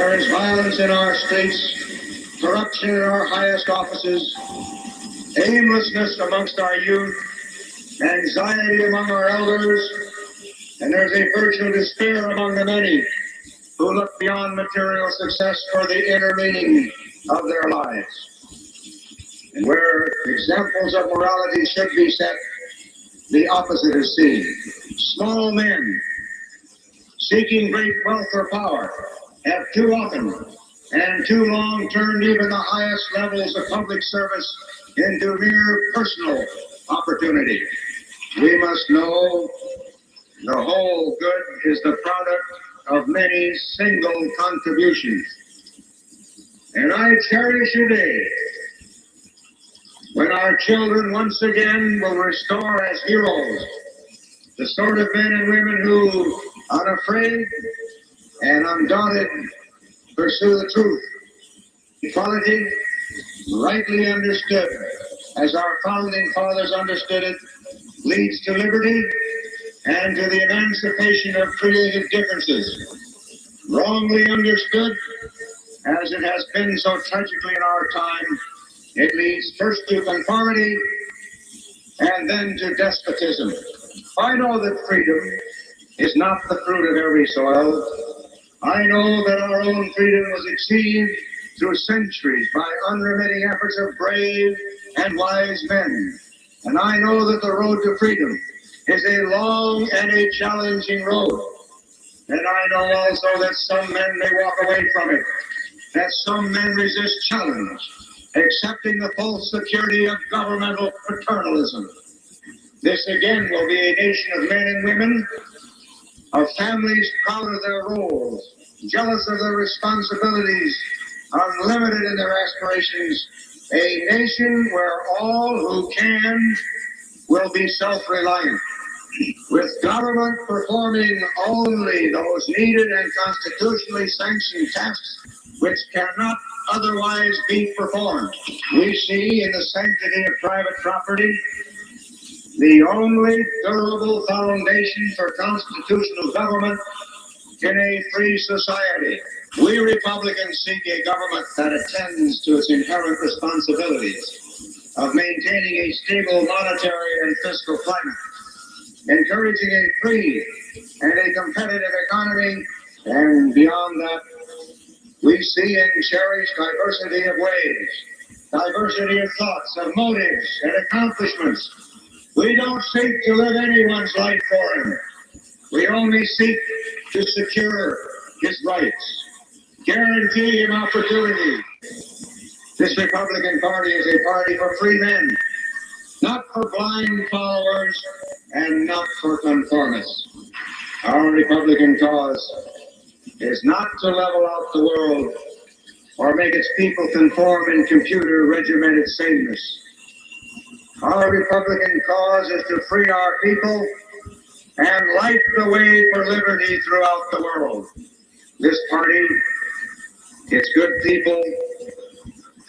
There is violence in our streets, corruption in our highest offices, aimlessness amongst our youth, anxiety among our elders, and there's a virtual despair among the many who look beyond material success for the inner meaning of their lives. And where examples of morality should be set, the opposite is seen. Small men seeking great wealth or power have too often and too long turned even the highest levels of public service into mere personal opportunity. We must know the whole good is the product of many single contributions. And I cherish a day when our children once again will restore as heroes the sort of men and women who, unafraid and undaunted, pursue the truth. Equality, rightly understood, as our founding fathers understood it, leads to liberty and to the emancipation of creative differences. Wrongly understood, as it has been so tragically in our time, it leads first to conformity and then to despotism. I know that freedom is not the fruit of every soil. I know that our own freedom was achieved through centuries by unremitting efforts of brave and wise men. And I know that the road to freedom is a long and a challenging road. And I know also that some men may walk away from it, that some men resist challenge, accepting the false security of governmental paternalism. This again will be a nation of men and women, of families proud of their roles, jealous of their responsibilities, unlimited in their aspirations, a nation where all who can will be self-reliant, with government performing only those needed and constitutionally sanctioned tasks which cannot otherwise be performed. We see in the sanctity of private property the only durable foundation for constitutional government in a free society. We Republicans seek a government that attends to its inherent responsibilities of maintaining a stable monetary and fiscal climate, encouraging a free and a competitive economy, and beyond that, we see and cherish diversity of ways, diversity of thoughts, of motives, and accomplishments. We don't seek to live anyone's life for him. We only seek to secure his rights, guarantee him opportunity. This Republican Party is a party for free men, not for blind followers and not for conformists. Our Republican cause is not to level out the world or make its people conform in computer regimented sameness. Our Republican cause is to free our people and light the way for liberty throughout the world. This party, its good people,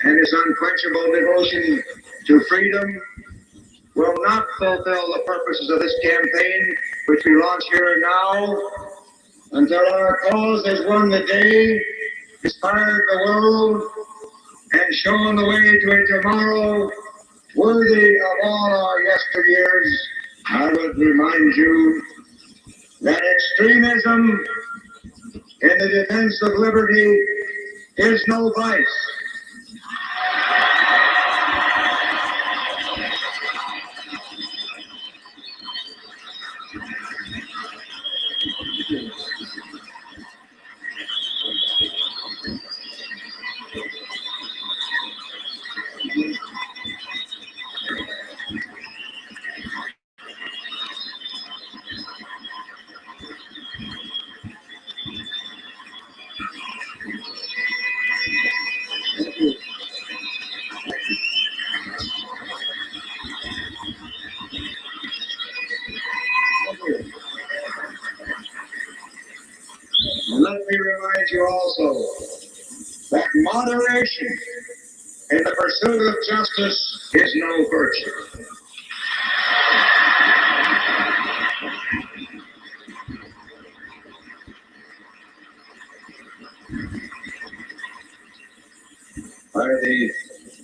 and its unquenchable devotion to freedom will not fulfill the purposes of this campaign, which we launch here and now, until our cause has won the day, inspired the world, and shown the way to a tomorrow worthy of all our yesteryears. I would remind you that extremism in the defense of liberty is no vice. And let me remind you also that moderation in the pursuit of justice is no virtue.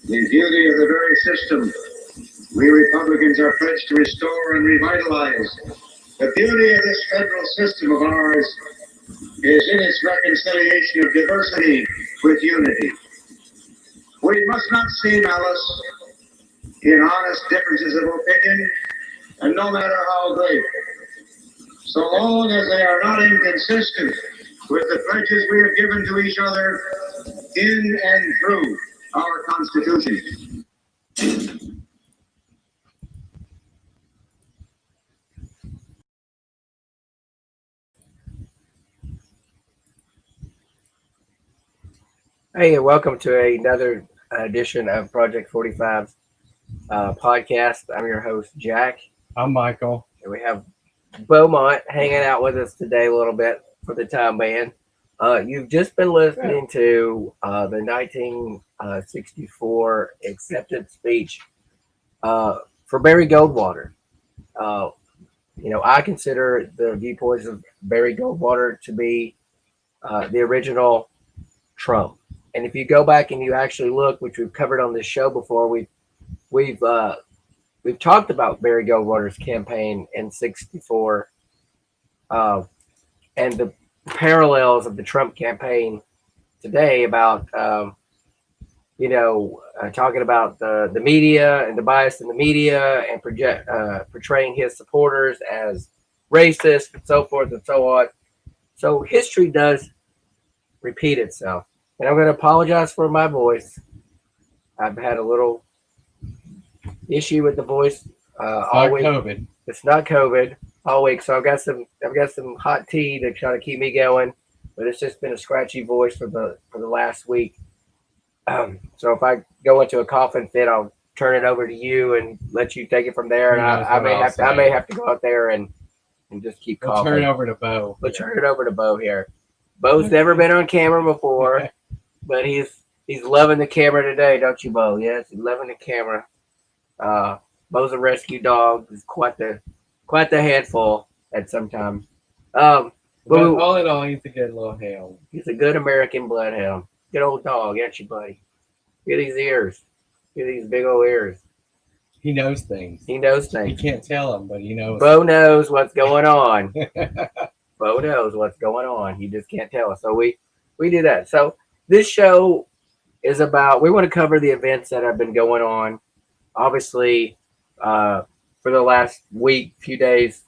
the beauty of the very system we Republicans are pledged to restore and revitalize. The beauty of this federal system of ours is in its reconciliation of diversity with unity. We must not see malice in honest differences of opinion, and no matter how great, so long as they are not inconsistent with the pledges we have given to each other in and through our Constitution. Hey, and welcome to another edition of Project 45 podcast. I'm your host, Jack, I'm Michael. and we have Beaumont hanging out with us today a little bit for the time being. You've just been listening to the 1964 acceptance speech for Barry Goldwater. I consider the viewpoints of Barry Goldwater to be the original Trump. And if you go back and you actually look, which we've covered on this show before, we've talked about Barry Goldwater's campaign in '64, and the parallels of the Trump campaign today about talking about the media and the bias in the media and portraying his supporters as racist and so forth and so on. So history does repeat itself. And I'm going to apologize for my voice. I've had a little issue with the voice all week. COVID. It's not COVID all week, so I've got some hot tea to try to keep me going. But it's just been a scratchy voice for the last week. So if I go into a coughing fit, I'll turn it over to you and let you take it from there. And I may have to go out there and just keep coughing. We'll turn it over to Bo. We'll turn it over to Bo here. Bo's never been on camera before. But he's loving the camera today, don't you, Bo? Yes, he's loving the camera. Bo's a rescue dog. He's quite the handful at some time. But all in all, he's a good little hound. He's a good American bloodhound. Good old dog, ain't you, buddy? Look at these ears. Look at these big old ears. He knows things. He knows You things. can't tell him, but he knows. Bo knows what's going on. Bo knows what's going on. He just can't tell us. So we do that. So this show is about, we want to cover the events that have been going on, obviously, for the last week, few days,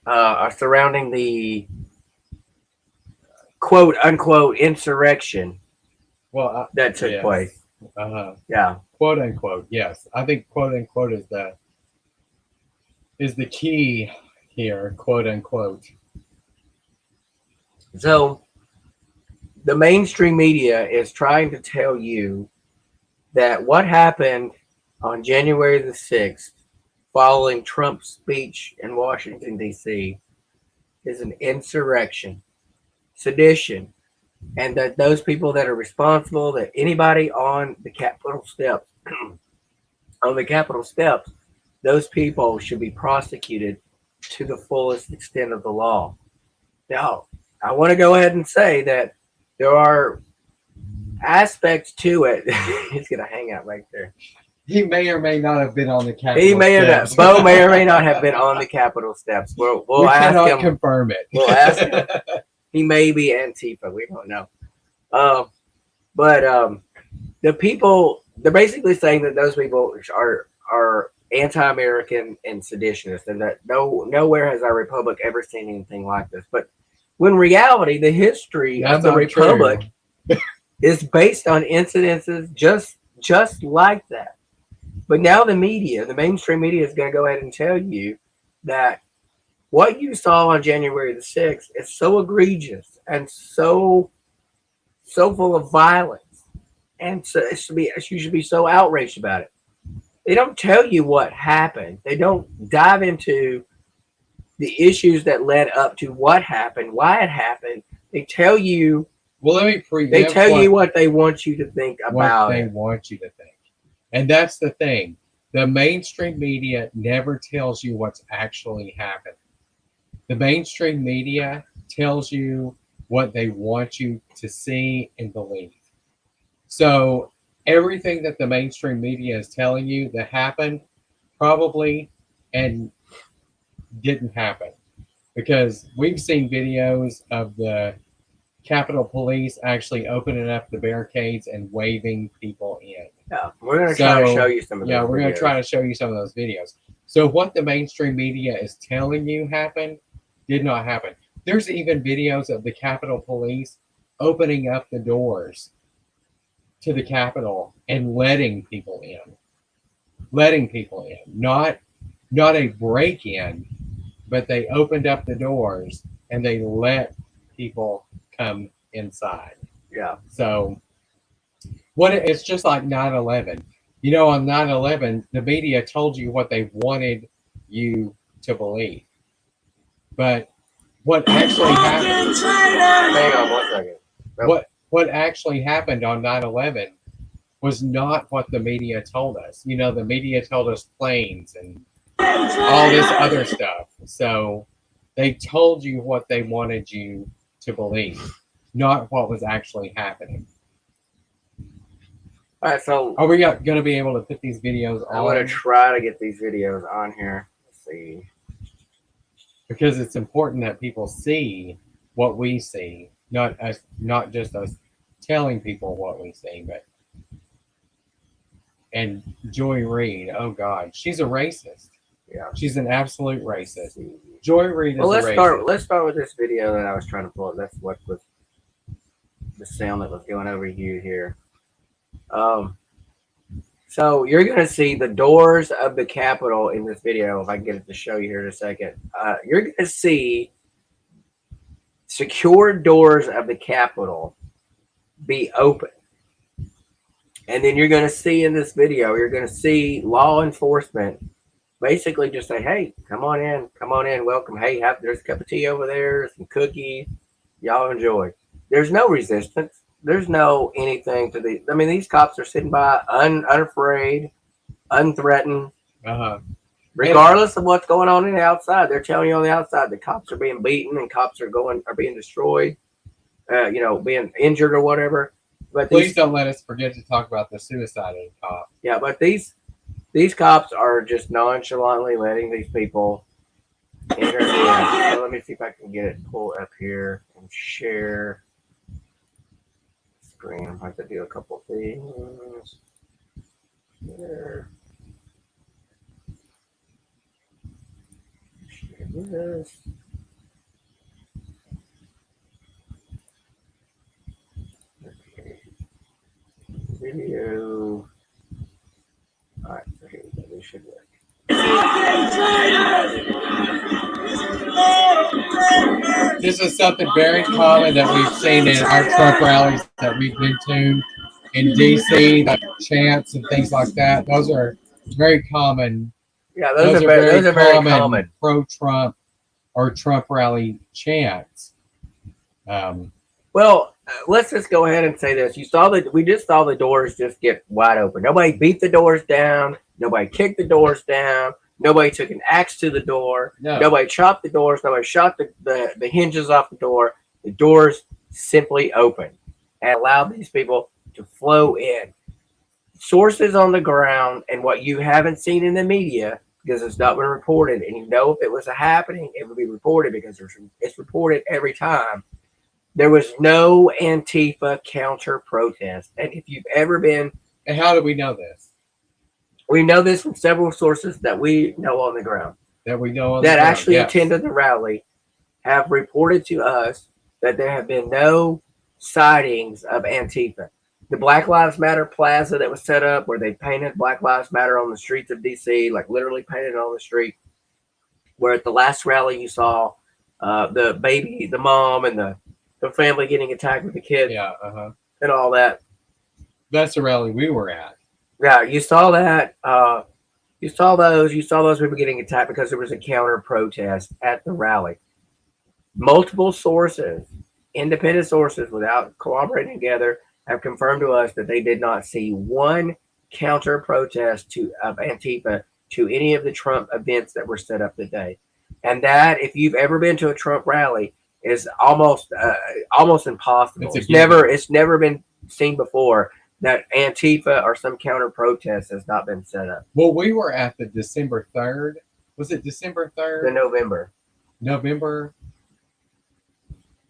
surrounding the quote unquote insurrection that took place. Yeah. Quote unquote. Yes. I think quote unquote is the key here. Quote unquote. So the mainstream media is trying to tell you that what happened on January the 6th, following Trump's speech in Washington, D.C., is an insurrection, sedition, and that those people that are responsible, that anybody on the Capitol steps, those people should be prosecuted to the fullest extent of the law. Now, I want to go ahead and say that there are aspects to it. He's gonna hang out right there. He may or may not have been on the Capitol. He may have. Bo may or may not have been on the Capitol steps. We'll ask cannot him. Confirm it. We'll ask him. He may be Antifa. We don't know. But the people, they're basically saying that those people are anti-American and seditionists, and that nowhere has our republic ever seen anything like this. But when in reality, the history of the republic is based on incidences just like that. But now the media, the mainstream media, is going to go ahead and tell you that what you saw on January the 6th is so egregious and so full of violence, and so you should be so outraged about it. They don't tell you what happened. They don't dive into the issues that led up to what happened, why it happened. They tell you. Well, let me preempt. They tell you what they want you to think about what they want you to think. And that's the thing. The mainstream media never tells you what's actually happened. The mainstream media tells you what they want you to see and believe. So everything that the mainstream media is telling you that happened probably and didn't happen, because we've seen videos of the Capitol Police actually opening up the barricades and waving people in. Yeah, we're gonna try to So, show you some of those. Yeah, we're going videos. to try to show you some of those videos. So what the mainstream media is telling you happened did not happen. There's even videos of the Capitol Police opening up the doors to the Capitol and letting people in. Not a break-in, but they opened up the doors and they let people come inside. Yeah. So it's just like 9/11. You know, on 9/11, the media told you what they wanted you to believe. But what actually happened? Hang on 1 second. What actually happened on 9/11 was not what the media told us. You know, the media told us planes and all this other stuff. So they told you what they wanted you to believe, not what was actually happening. All right, so Are we going to be able to put these videos I'm gonna on? try to get these videos on here. Let's see. Because it's important that people see what we see, not just us telling people what we see. But and Joy Reid, oh God, she's a racist. Yeah. She's an absolute racist. Joy Reid is Well, a racist. let's start with this video that I was trying to pull up. That's what was the sound that was going over you here. So you're going to see the doors of the Capitol in this video. If I can get it to show you here in a second, you're going to see secure doors of the Capitol be open. And then you're going to see in this video, you're going to see law enforcement basically just say, hey, come on in, welcome. Hey, there's a cup of tea over there, some cookies, y'all enjoy. There's no resistance. There's no anything to the. I mean, these cops are sitting by unafraid, unthreatened, regardless of what's going on in the outside. They're telling you on the outside the cops are being beaten and cops are being destroyed, being injured or whatever. But please don't let us forget to talk about the suicide of the cop. Yeah, but these cops are just nonchalantly letting these people enter in. So let me see if I can get it pulled up here and share screen. I'm going to do a couple things here. Share this. Okay. Video. All right, so here we go. This should work. This is something very common that we've seen in our Trump rallies that we've been to in DC, like chants and things like that. Those are very common. Yeah, those are very common pro-Trump or Trump rally chants. Well, let's just go ahead and say this. We just saw the doors just get wide open. Nobody beat the doors down. Nobody kicked the doors down. Nobody took an axe to the door. No. Nobody chopped the doors. Nobody shot the hinges off the door. The doors simply opened and allowed these people to flow in. Sources on the ground and what you haven't seen in the media, because it's not been reported, and you know if it was happening, it would be reported because it's reported every time. There was no Antifa counter protest. And if you've ever been... And how do we know this? We know this from several sources that we know on the ground. That we know on that the ground, actually yes. attended the rally have reported to us that there have been no sightings of Antifa. The Black Lives Matter plaza that was set up where they painted Black Lives Matter on the streets of DC, like literally painted on the street, where at the last rally you saw the baby, the mom, and the family getting attacked with the kids, and all that. That's the rally we were at. Yeah, you saw that. You saw those people getting attacked because there was a counter protest at the rally. Multiple sources, independent sources, without cooperating together, have confirmed to us that they did not see one counter protest of Antifa to any of the Trump events that were set up today. And that, if you've ever been to a Trump rally, is almost impossible. It's never been seen before that Antifa or some counter protest has not been set up. Well, we were at the December 3rd. Was it December The 3rd? November.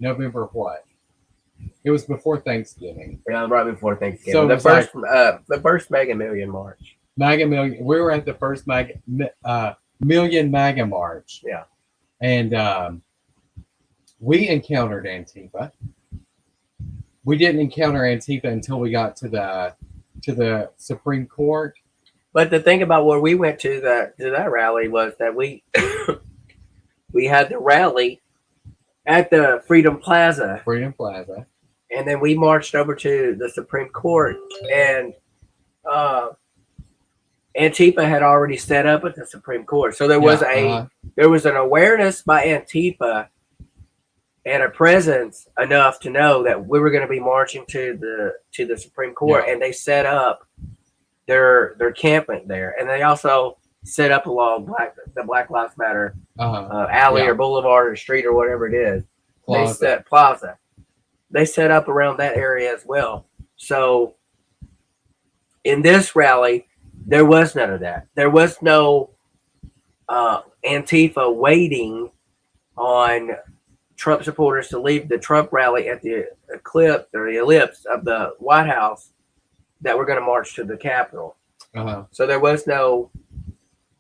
November what? It was before Thanksgiving. Yeah, right before Thanksgiving. So the it's like- first, the first Mega Million March. MAGA Million. We were at the first Million MAGA March. Yeah. And we encountered Antifa. We didn't encounter Antifa until we got to the Supreme Court. But the thing about where we went to that rally was that we we had the rally at the Freedom Plaza, and then we marched over to the Supreme Court, and Antifa had already set up at the Supreme Court. So there was there was an awareness by Antifa and a presence enough to know that we were going to be marching to the Supreme Court, Yeah. and they set up their campment there, and they also set up along the Black Lives Matter alley Yeah. or boulevard or street or whatever it is. Plaza. They set plaza. They set up around that area as well. So in this rally, there was none of that. There was no Antifa waiting on Trump supporters to leave the Trump rally at the ellipse of the White House that we're going to march to the Capitol. So there was no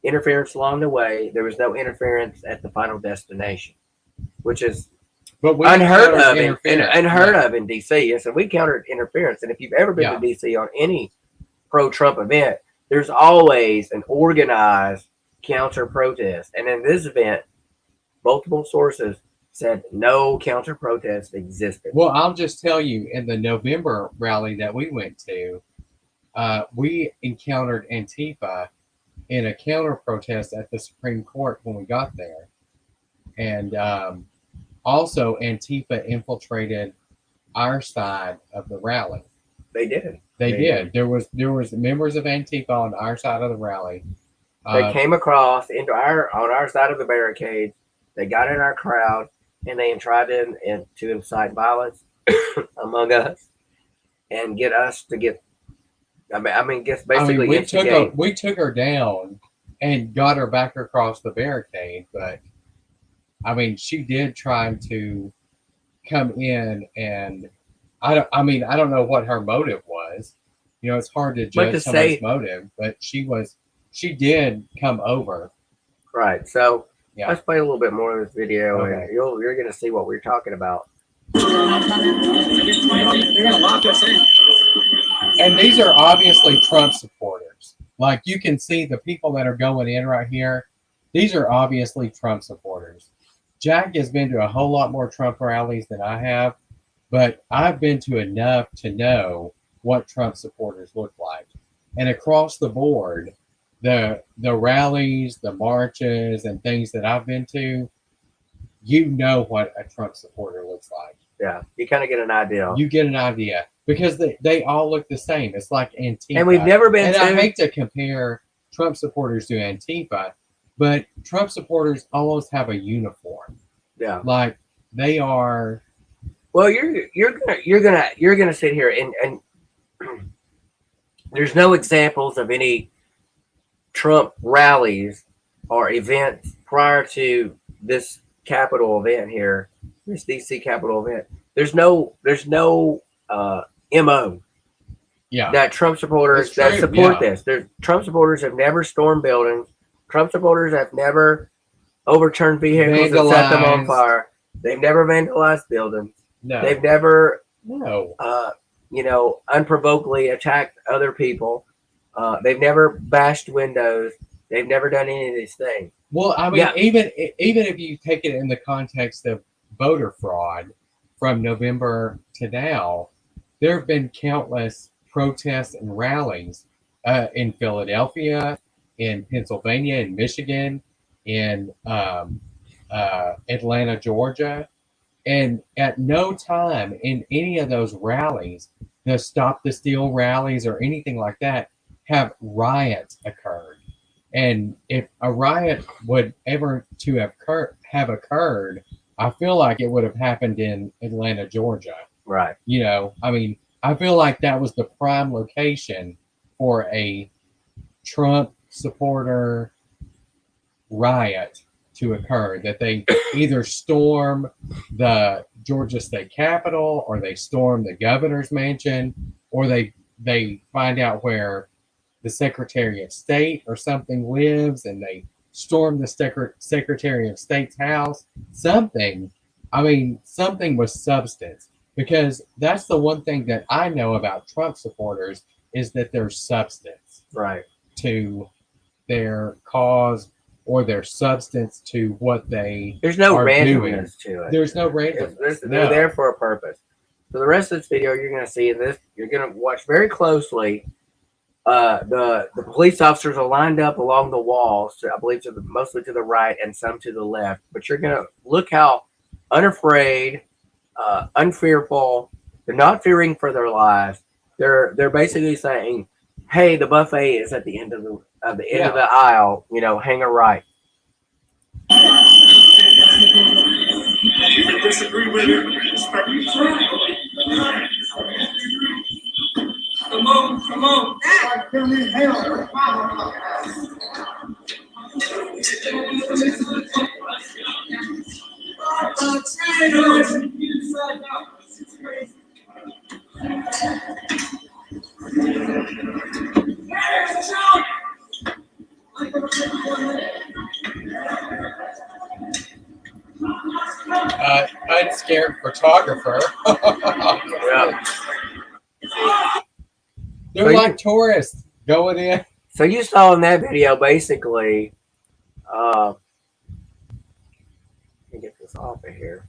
interference along the way. There was no interference at the final destination, which is But we unheard encountered of interference. unheard Yeah. of in DC. And so we countered interference. And if you've ever been Yeah. to DC on any pro-Trump event, there's always an organized counter protest. And in this event, multiple sources said no counter protest existed. Well, I'll just tell you, in the November rally that we went to, we encountered Antifa in a counter protest at the Supreme Court when we got there. And also, Antifa infiltrated our side of the rally. They did. They They did. There was members of Antifa on our side of the rally. They came across on our side of the barricade. They got in our crowd and they tried to incite violence among us and get us to get. Basically instigate. we took her down and got her back across the barricade, but I mean, she did try to come in, and I don't know what her motive was. You know, it's hard to judge somebody's motive, but she did come over. Right. So Yeah. let's play a little bit more of this video, Okay. and you're going to see what we're talking about. And these are obviously Trump supporters. Like, you can see the people that are going in right here. These are obviously Trump supporters. Jack has been to a whole lot more Trump rallies than I have, but I've been to enough to know what Trump supporters look like. And across the board, the rallies, the marches, and things that I've been to, you know what a Trump supporter looks like. Yeah, you kind of get an idea. You get an idea because they all look the same. It's like Antifa. And we've never been And to. I hate to compare Trump supporters to Antifa, but Trump supporters almost have a uniform. Yeah. Like, they are. Well, you're gonna sit here and there's no examples of any Trump rallies or events prior to this Capitol event here, this DC Capitol event. There's no MO Yeah. that Trump supporters That's that true, support yeah. this. Trump supporters have never stormed buildings. Trump supporters have never overturned vehicles and set them on Vandalized. fire. They've never vandalized buildings. No. They've never, No. unprovokedly attacked other people. They've never bashed windows. They've never done any of these things. Well, I mean, Yeah. even if you take it in the context of voter fraud from November to now, there have been countless protests and rallies in Philadelphia, in Pennsylvania, in Michigan, in Atlanta, Georgia. And at no time in any of those rallies, the Stop the Steal rallies or anything like that, have riots occurred. And if a riot would ever to have occurred, I feel like it would have happened in Atlanta, Georgia. Right. You know, I mean, I feel like that was the prime location for a Trump supporter riot to occur. That they either storm the Georgia State Capitol, or they storm the governor's mansion, or they find out where the Secretary of State or something lives, and they storm the Secretary of State's house. Something. I mean, something with substance. Because that's the one thing that I know about Trump supporters is that there's substance Right. to their cause, or their substance to what they There's no are doing. randomness to it. There's no randomness. They're there for a purpose. So the rest of this video, you're going to see in this, you're going to watch very closely. The police officers are lined up along the walls, I believe, mostly to the right and some to the left. But you're going to look how unafraid, unfearful. They're not fearing for their lives. They're basically saying, "Hey, the buffet is at the end of the end of the aisle. You know, hang a right." You can disagree with it, respect it. Come on. Unscared photographer. Yeah. They're like tourists going in. So you saw in that video, basically, let me get this off of here.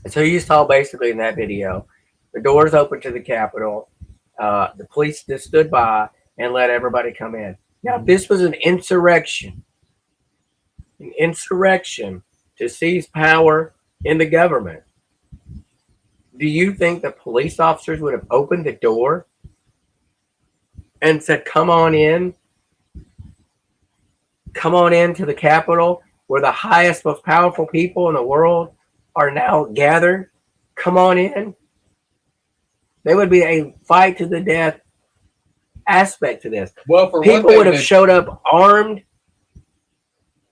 So you saw basically in that video, the doors open to the Capitol. The police just stood by and let everybody come in. Now, this was an insurrection to seize power in the government. Do you think the police officers would have opened the door and said, come on in to the Capitol, where the highest, most powerful people in the world are now gathered? Come on in. There would be a fight to the death aspect to this. Well, for People one would thing, have showed up armed,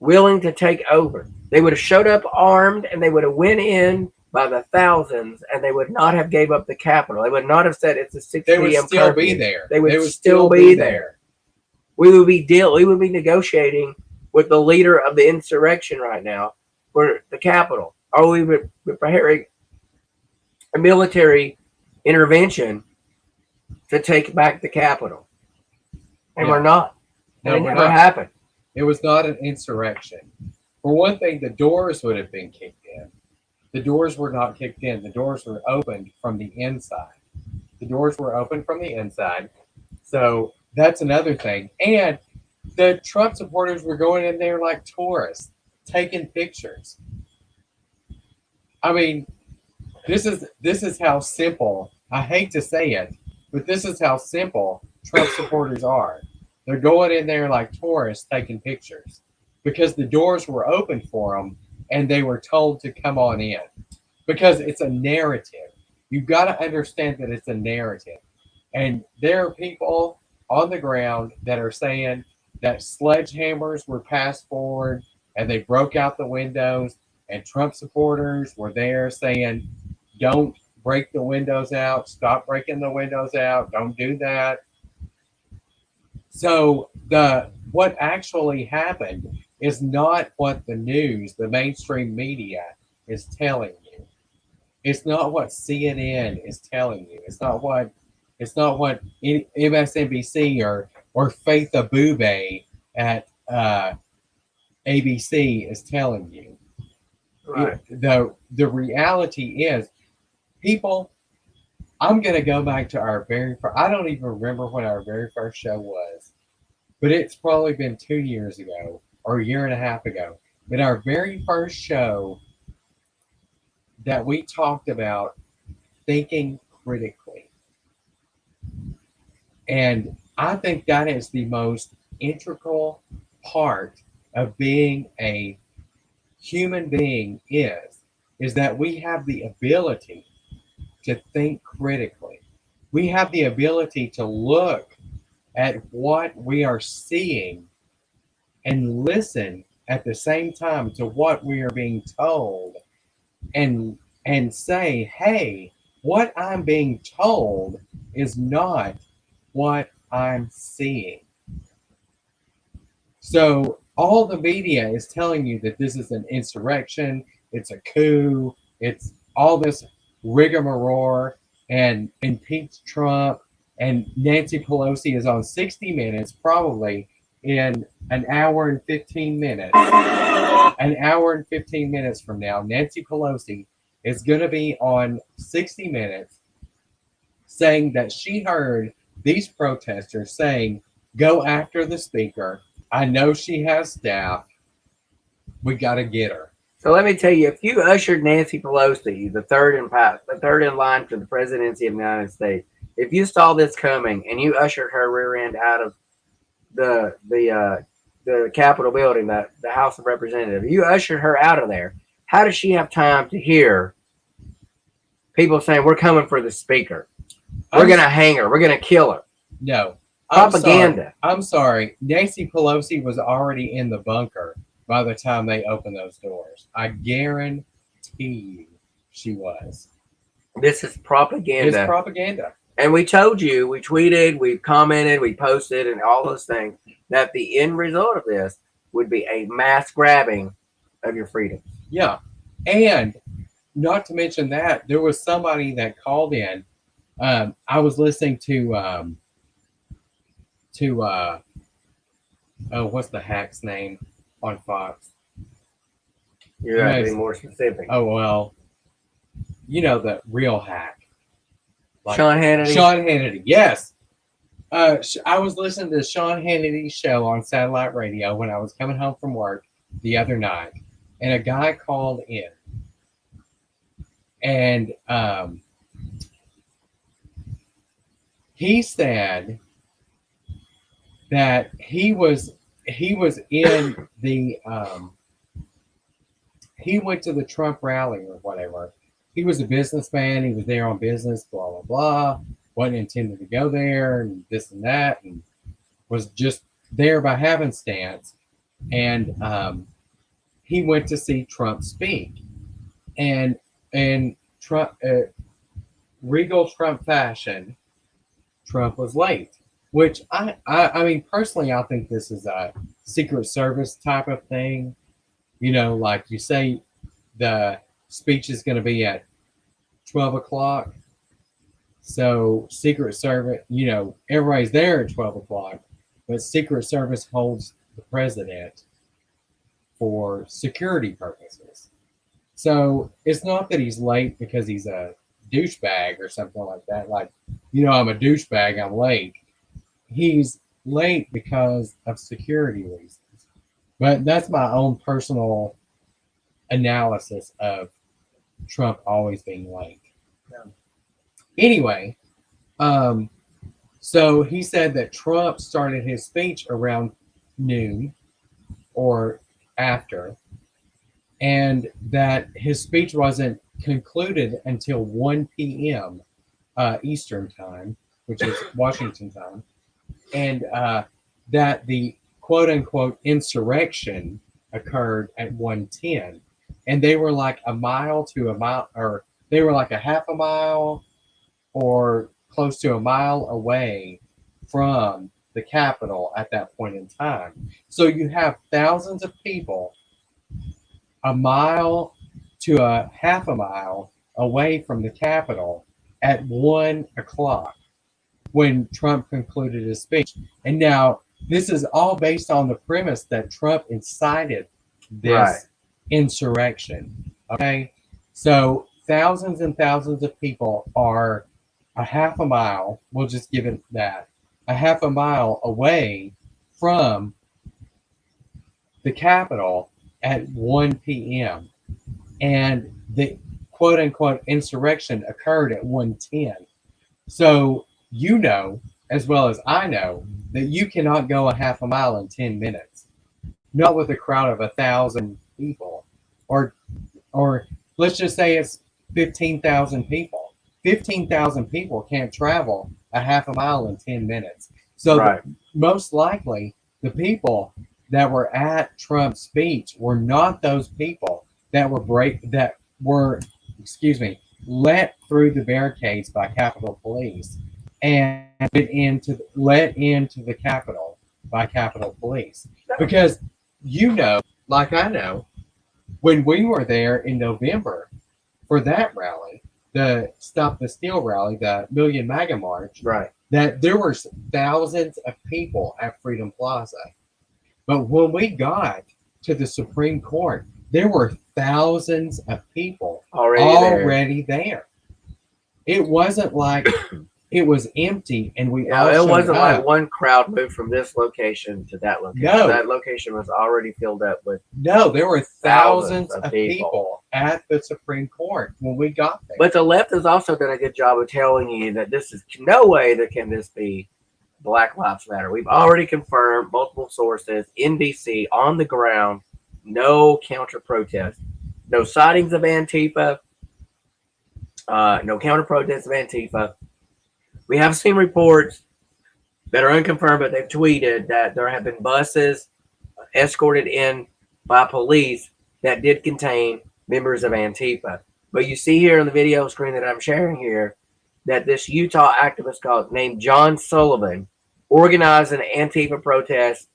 willing to take over. They would have showed up armed, and they would have went in by the thousands, and they would not have gave up the Capitol. They would not have said it's a 6 they would p.m. still curfew. be there. They would still be there. We would be negotiating with the leader of the insurrection right now for the Capitol. Or we would be preparing a military intervention to take back the Capitol. And Yeah. we're not. No, And it we're never not. happened. It was not an insurrection. For one thing, the doors would have been kicked in. The doors were not kicked in. The doors were opened from the inside. The doors were opened from the inside. So that's another thing. And the Trump supporters were going in there like tourists, taking pictures. I mean, this is how simple, I hate to say it, but this is how simple Trump supporters are. They're going in there like tourists taking pictures because the doors were open for them and they were told to come on in, because it's a narrative. You've got to understand that it's a narrative. And there are people on the ground that are saying that sledgehammers were passed forward and they broke out the windows, and Trump supporters were there saying, don't break the windows out, stop breaking the windows out, don't do that. So what actually happened is not what the news, the mainstream media, is telling you. It's not what CNN is telling you. It's not what MSNBC or Faith Abube at ABC is telling you. Right. The reality is, people, I'm going to go back to our very first, I don't even remember when our very first show was, but it's probably been 2 years ago or a year and a half ago. But our very first show that we talked about thinking critically. And I think that is the most integral part of being a human being is that we have the ability to think critically. We have the ability to look at what we are seeing and listen at the same time to what we are being told and say, hey, what I'm being told is not what I'm seeing. So all the media is telling you that this is an insurrection, it's a coup, it's all this rigmarole, and impeach Trump, and Nancy Pelosi is on 60 Minutes probably in an hour and 15 minutes. An hour and 15 minutes from now, Nancy Pelosi is going to be on 60 Minutes saying that she heard these protesters saying, go after the speaker. I know she has staff. We got to get her. So let me tell you, if you ushered Nancy Pelosi, the third in line for the presidency of the United States, if you saw this coming and you ushered her rear end out of the Capitol building, the House of Representatives, you ushered her out of there, how does she have time to hear people saying, we're coming for the speaker, we're going to hang her, we're going to kill her? No. Propaganda. I'm sorry. Nancy Pelosi was already in the bunker by the time they opened those doors. I guarantee you she was. This is propaganda. It's propaganda. And we told you, we tweeted, we commented, we posted, and all those things, that the end result of this would be a mass grabbing of your freedom. Yeah. And not to mention that, there was somebody that called in. I was listening to what's the hack's name on Fox? You have to be more specific. Oh, well, you know, the real hack. Like Sean Hannity? Sean Hannity, yes. I was listening to Sean Hannity's show on satellite radio when I was coming home from work the other night, and a guy called in, and he said that he was in the he went to the Trump rally or whatever. He was a businessman. He was there on business, blah, blah, blah. Wasn't intended to go there and this and that, and was just there by happenstance. And he went to see Trump speak. And Trump, regal Trump fashion, Trump was late. Which I mean, personally, I think this is a Secret Service type of thing. You know, like you say, the speech is going to be at 12 o'clock. So Secret Service, you know, everybody's there at 12 o'clock, but Secret Service holds the president for security purposes. So it's not that he's late because he's a douchebag or something like that. Like, you know, I'm a douchebag, I'm late. He's late because of security reasons. But that's my own personal analysis of Trump always being late. Yeah. Anyway, so he said that Trump started his speech around noon or after, and that his speech wasn't concluded until 1 p.m. Eastern time, which is Washington time, and that the quote-unquote insurrection occurred at 1:10, and they were like a mile to a mile, or they were like a half a mile or close to a mile away from the Capitol at that point in time. So you have thousands of people a mile to a half a mile away from the Capitol at 1 o'clock when Trump concluded his speech. And now this is all based on the premise that Trump incited this insurrection. Okay. So thousands and thousands of people are a half a mile, we'll just give it that, a half a mile away from the Capitol at 1 p.m. And the quote unquote insurrection occurred at 1:10. So you know, as well as I know, that you cannot go a half a mile in 10 minutes. Not with a crowd of 1,000 people. Or let's just say it's 15,000 people. 15,000 people can't travel a half a mile in 10 minutes. So Right. most likely the people that were at Trump's speech were not those people that were let through the barricades by Capitol Police and let into the Capitol by Capitol Police. Because like I know, when we were there in November for that rally, the Stop the Steal rally, the Million MAGA March, Right. that there were thousands of people at Freedom Plaza. But when we got to the Supreme Court, there were thousands of people Already there. there. It wasn't like it was empty and we all It showed wasn't up. like one crowd moved from this location to that location. No. That location was already filled up with. No, there were thousands Thousands of of people. people at the Supreme Court when we got there. But the left has also done a good job of telling you that this is no way that can this be Black Lives Matter. We've already confirmed multiple sources in DC on the ground, no counter protest, no sightings of Antifa, no counter protests of Antifa. We have seen reports that are unconfirmed, but they've tweeted that there have been buses escorted in by police that did contain members of Antifa. But you see here on the video screen that I'm sharing here that this Utah activist named John Sullivan organized an Antifa protest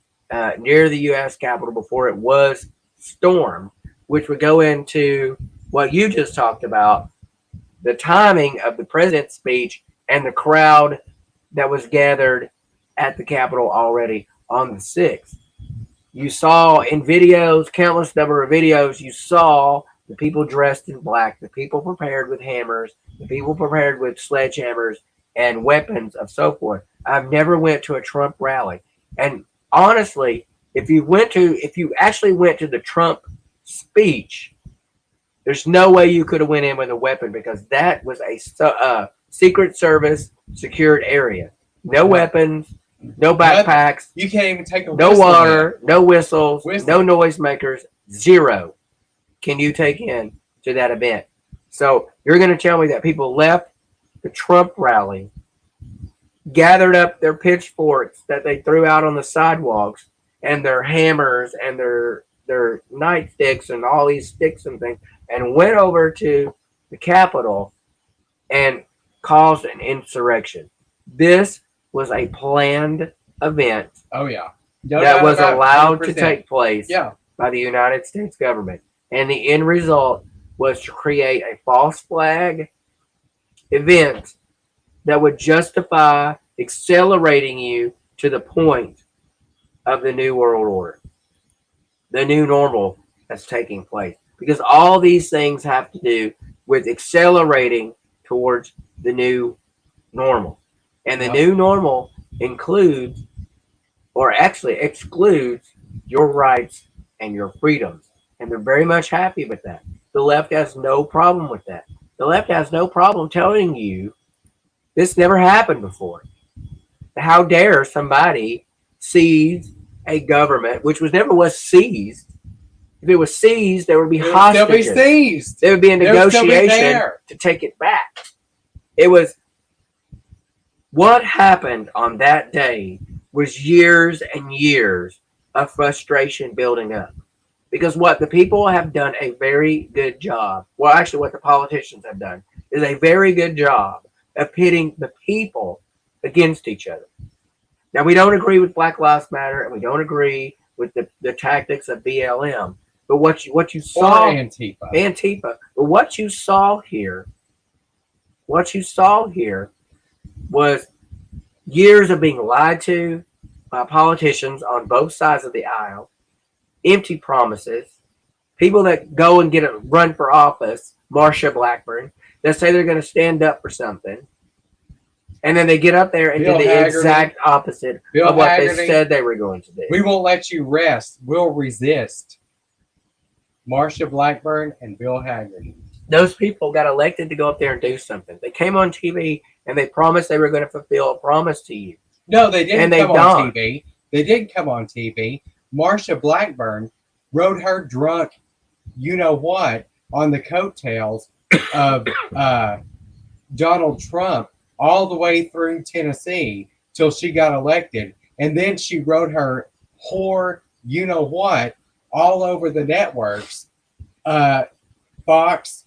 near the U.S. Capitol before it was stormed, which would go into what you just talked about, the timing of the president's speech and the crowd that was gathered at the Capitol already on the 6th. You saw in videos, countless number of videos, you saw the people dressed in black, the people prepared with hammers, the people prepared with sledgehammers and weapons of so forth. I've never went to a Trump rally. And honestly, if you actually went to the Trump speech, there's no way you could have went in with a weapon because that was a Secret Service secured area. No weapons, no backpacks. You can't even take a no whistle water, no whistles, Whistle. no noisemakers, zero can you take in to that event. So you're going to tell me that people left the Trump rally, gathered up their pitchforks that they threw out on the sidewalks and their hammers and their nightsticks and all these sticks and things and went over to the Capitol and caused an insurrection. This was a planned event Oh yeah. No that doubt was about it, allowed to 100%. take place Yeah. by the United States government. And the end result was to create a false flag event that would justify accelerating you to the point of the New World Order, the new normal that's taking place. Because all these things have to do with accelerating towards the new normal. And the Yep. new normal includes, or actually excludes, your rights and your freedoms. And they're very much happy with that. The left has no problem with that. The left has no problem telling you this never happened before. How dare somebody seize a government, which never was seized. If it was seized, there would be It would still be hostages. seized. There would be a They would still be negotiation there. to take it back. It was what happened on that day was years and years of frustration building up. Because what the people have done a very good job, well, actually, what the politicians have done is a very good job of pitting the people against each other. Now, we don't agree with Black Lives Matter, and we don't agree with the tactics of BLM. But what you Or saw, Antifa. but what you saw here was years of being lied to by politicians on both sides of the aisle, empty promises, people that go and run for office, Marsha Blackburn, that say they're going to stand up for something, and then they get up there and Bill do the Haggerty. exact opposite Bill of what Haggerty. they said they were going to do. We won't let you rest. We'll resist. Marsha Blackburn and Bill Haggerty. Those people got elected to go up there and do something. They came on TV and they promised they were going to fulfill a promise to you. No, they didn't And they come on don't. TV. They didn't come on TV. Marsha Blackburn rode her drunk, you know what, on the coattails of Donald Trump all the way through Tennessee till she got elected. And then she wrote her whore, you know what, all over the networks, Fox,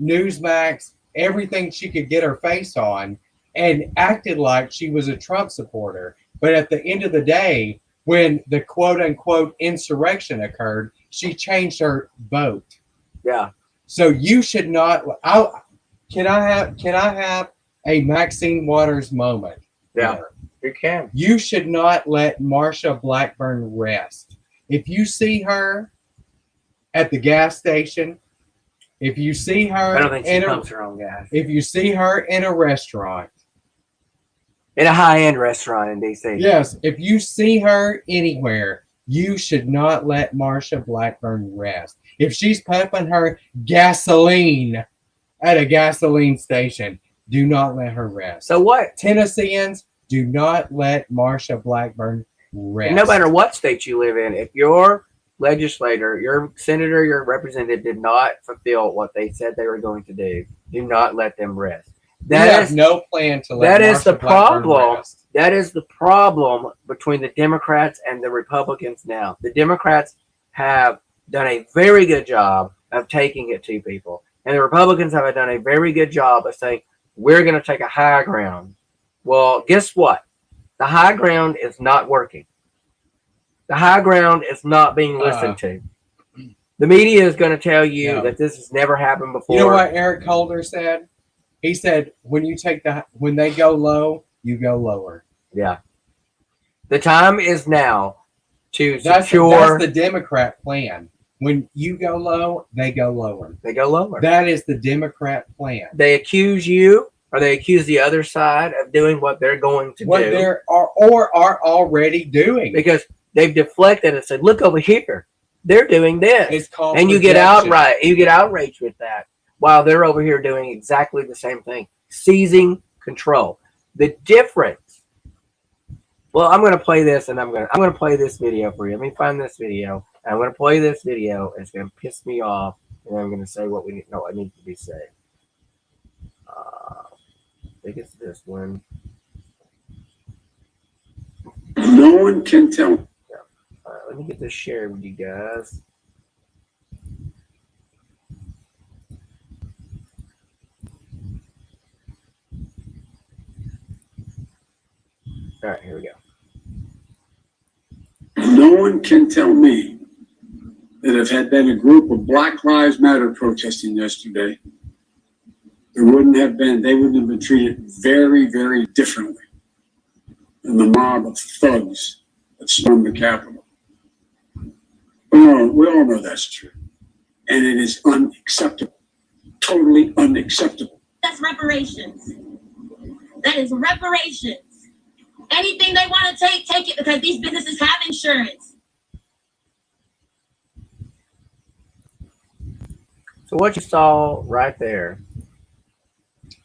Newsmax, everything she could get her face on, and acted like she was a Trump supporter. But at the end of the day, when the quote unquote insurrection occurred, she changed her vote. Yeah. So you should not. Can I have a Maxine Waters moment? Yeah. here? You can. You should not let Marsha Blackburn rest. If you see her at the gas station, if you see her I don't think she in pumps her own gas. if you see her in a restaurant, In a high-end restaurant in D.C. yes, if you see her anywhere, you should not let Marsha Blackburn rest. If she's pumping her gasoline at a gasoline station, do not let her rest. So what? Tennesseans, do not let Marsha Blackburn rest. No matter what state you live in, if your legislator, your senator, your representative did not fulfill what they said they were going to do not let them rest. We have no plan to let that is the Marsha Blackburn problem. rest. That is the problem between the Democrats and the Republicans now. The Democrats have done a very good job of taking it to people. And the Republicans have done a very good job of saying, we're going to take a high ground. Well, guess what? The high ground is not working. The high ground is not being listened to. The media is going to tell you that this has never happened before. You know what Eric Holder said? He said, when they go low, you go lower. Yeah. The time is now to That's secure. the Democrat plan. When you go low, they go lower. They go lower. That is the Democrat plan. They accuse you, or they accuse the other side of doing what they're going to What do. they are already doing. Because they've deflected and said, look over here. They're doing this. It's called And you get projection. you get outraged with that while they're over here doing exactly the same thing. Seizing control. The difference. Well, I'm going to play this, and I'm going to play this video for you. Let me find this video. And I'm going to play this video, and it's going to piss me off, and I'm going to say what I need to be said. I think it's this one. No one can tell. All right, let me get this shared with you guys. All right, here we go. No one can tell me that if had been a group of Black Lives Matter protesting yesterday, they wouldn't have been treated very, very differently than the mob of thugs that stormed the Capitol. We all know that's true. And it is unacceptable. Totally unacceptable. That's reparations. That is reparations. Anything they want to take it, because these businesses have insurance. So what you saw right there,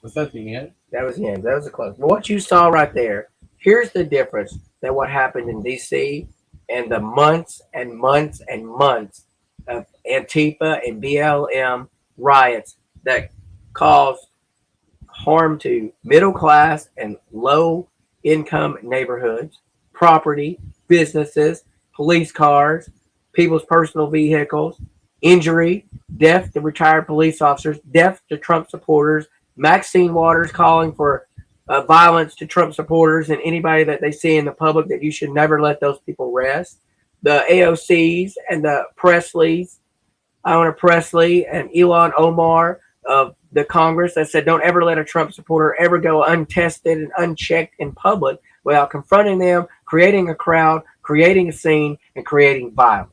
Was that the end? that was the end. That was the close. But what you saw right there, here's the difference that what happened in D.C. and the months and months and months of Antifa and BLM riots that caused harm to middle class and low income neighborhoods, property, businesses, police cars, people's personal vehicles, injury, death to retired police officers, death to Trump supporters, Maxine Waters calling for violence to Trump supporters and anybody that they see in the public, that you should never let those people rest. The AOCs and the Presleys, Ayanna Pressley and Ilhan Omar of the Congress that said don't ever let a Trump supporter ever go untested and unchecked in public without confronting them, creating a crowd, creating a scene, and creating violence.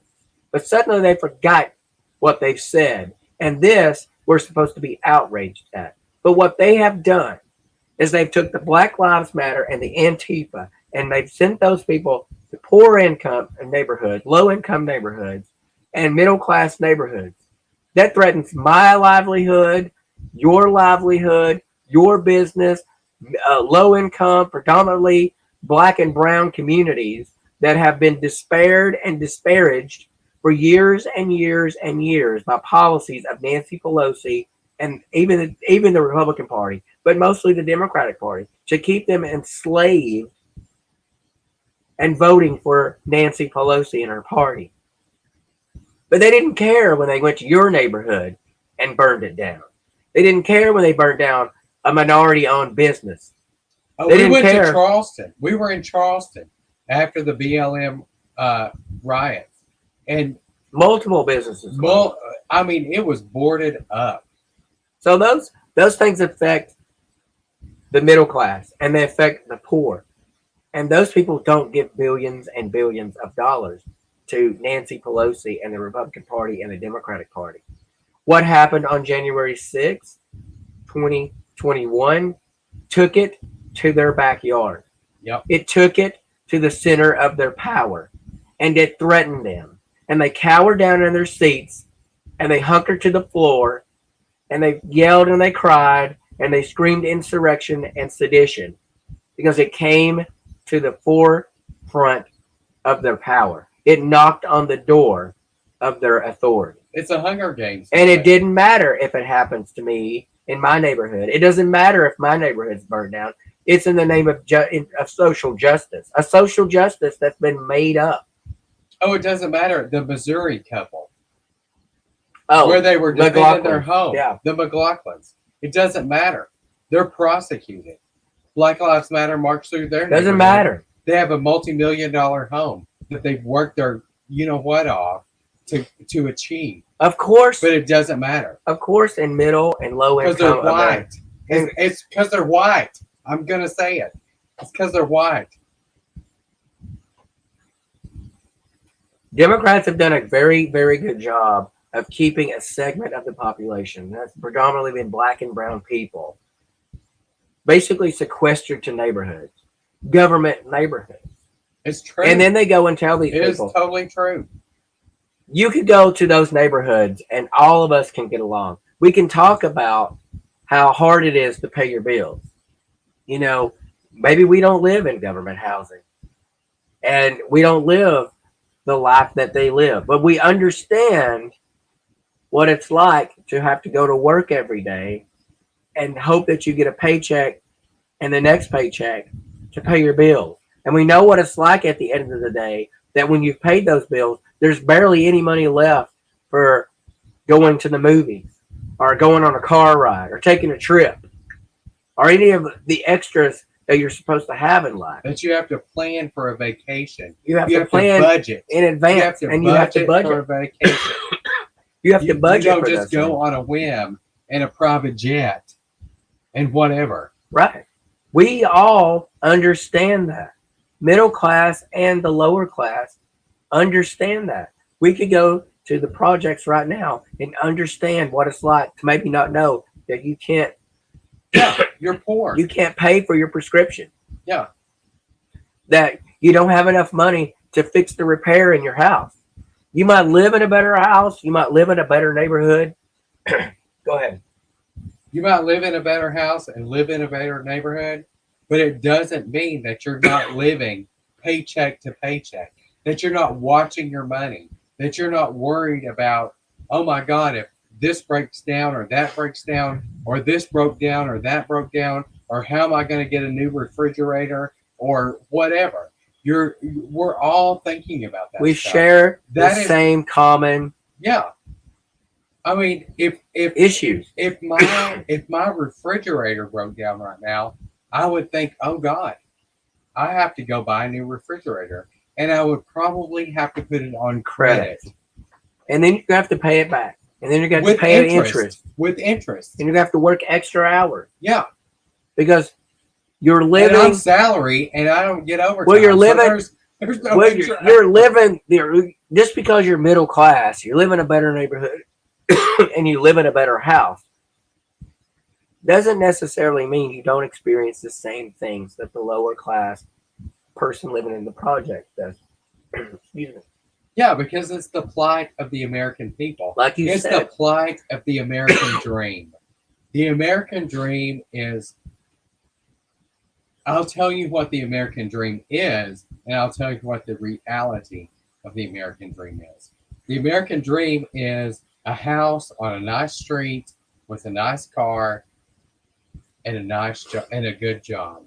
But suddenly they forgot what they've said. And this we're supposed to be outraged at. But what they have done is they've took the Black Lives Matter and the Antifa and they've sent those people to poor income neighborhoods, low income neighborhoods, and middle class neighborhoods. That threatens my livelihood, your business, low income, predominantly Black and brown communities that have been despaired and disparaged for years and years and years by policies of Nancy Pelosi and even the Republican Party. but mostly the Democratic Party, to keep them enslaved and voting for Nancy Pelosi and her party. But they didn't care when they went to your neighborhood and burned it down. They didn't care when they burned down a minority-owned business. Oh, They we didn't went care. to Charleston. We were in Charleston after the BLM riots, and Multiple businesses. I mean, it was boarded up. So those things affect the middle class and they affect the poor. And those people don't give billions and billions of dollars to Nancy Pelosi and the Republican Party and the Democratic Party. What happened on January 6th, 2021, took it to their backyard. Yep. It took it to the center of their power, and it threatened them. And they cowered down in their seats, and they hunkered to the floor, and they yelled and they cried, and they screamed insurrection and sedition because it came to the forefront of their power. It knocked on the door of their authority. It's a Hunger Games. And it didn't matter if it happens to me in my neighborhood. It doesn't matter if my neighborhood's burned down. It's in the name of social justice, a social justice that's been made up. Oh, it doesn't matter. The Missouri couple, Oh, where they were defending their McLaughlin. home. Yeah. The McLaughlins. It doesn't matter. They're prosecuted. Black Lives Matter march through their Doesn't neighborhood. matter. They have a multi-million-dollar home that they've worked their you-know-what off to achieve. Of course, But it doesn't matter. in middle and low Because they're income America. white. It's because they're white. I'm going to say it. It's because they're white. Democrats have done a very, very good job of keeping a segment of the population that's predominantly been black and brown people, basically sequestered to neighborhoods, government neighborhoods. It's true. And then they go and tell these it is people, totally true. you could go to those neighborhoods and all of us can get along. We can talk about how hard it is to pay your bills. You know, maybe we don't live in government housing and we don't live the life that they live, but we understand what it's like to have to go to work every day and hope that you get a paycheck and the next paycheck to pay your bills. And we know what it's like at the end of the day, that when you've paid those bills, there's barely any money left for going to the movies or going on a car ride or taking a trip or any of the extras that you're supposed to have in life. That you have to plan for a vacation. You have You to have plan to budget. in advance, and you have to for a budget. vacation. You have to budget You don't for just those go things. on a whim in a private jet and whatever. Right. We all understand that. Middle class and the lower class understand that. We could go to the projects right now and understand what it's like to maybe not know that you can't You're poor. you can't pay for your prescription. Yeah. That you don't have enough money to fix the repair in your house. You might live in a better house, you might live in a better neighborhood. Go ahead. You might live in a better house and live in a better neighborhood, but it doesn't mean that you're not living paycheck to paycheck, that you're not watching your money, that you're not worried about, oh my God, if this breaks down or that breaks down, or this broke down or that broke down, or how am I going to get a new refrigerator or whatever. We're all thinking about that. We stuff. share That the is- same common Yeah. I mean, if issues. if my refrigerator broke down right now, I would think, oh God, I have to go buy a new refrigerator, and I would probably have to put it on credit And then you have to pay it back. And then you got to with pay interest. With interest, And you have to work extra hours yeah. because you're And living. I'm salary, and I don't get overtime. Well, you're so living- there's no Well, extra you're living just because you're middle class. You live in a better neighborhood, and you live in a better house. Doesn't necessarily mean you don't experience the same things that the lower class person living in the project does. Excuse me. Yeah, because it's the plight of the American people. Like you It's said, the plight of the American dream. The American dream is, I'll tell you what the American dream is, and I'll tell you what the reality of the American dream is. The American dream is a house on a nice street with a nice car and a nice job and a good job.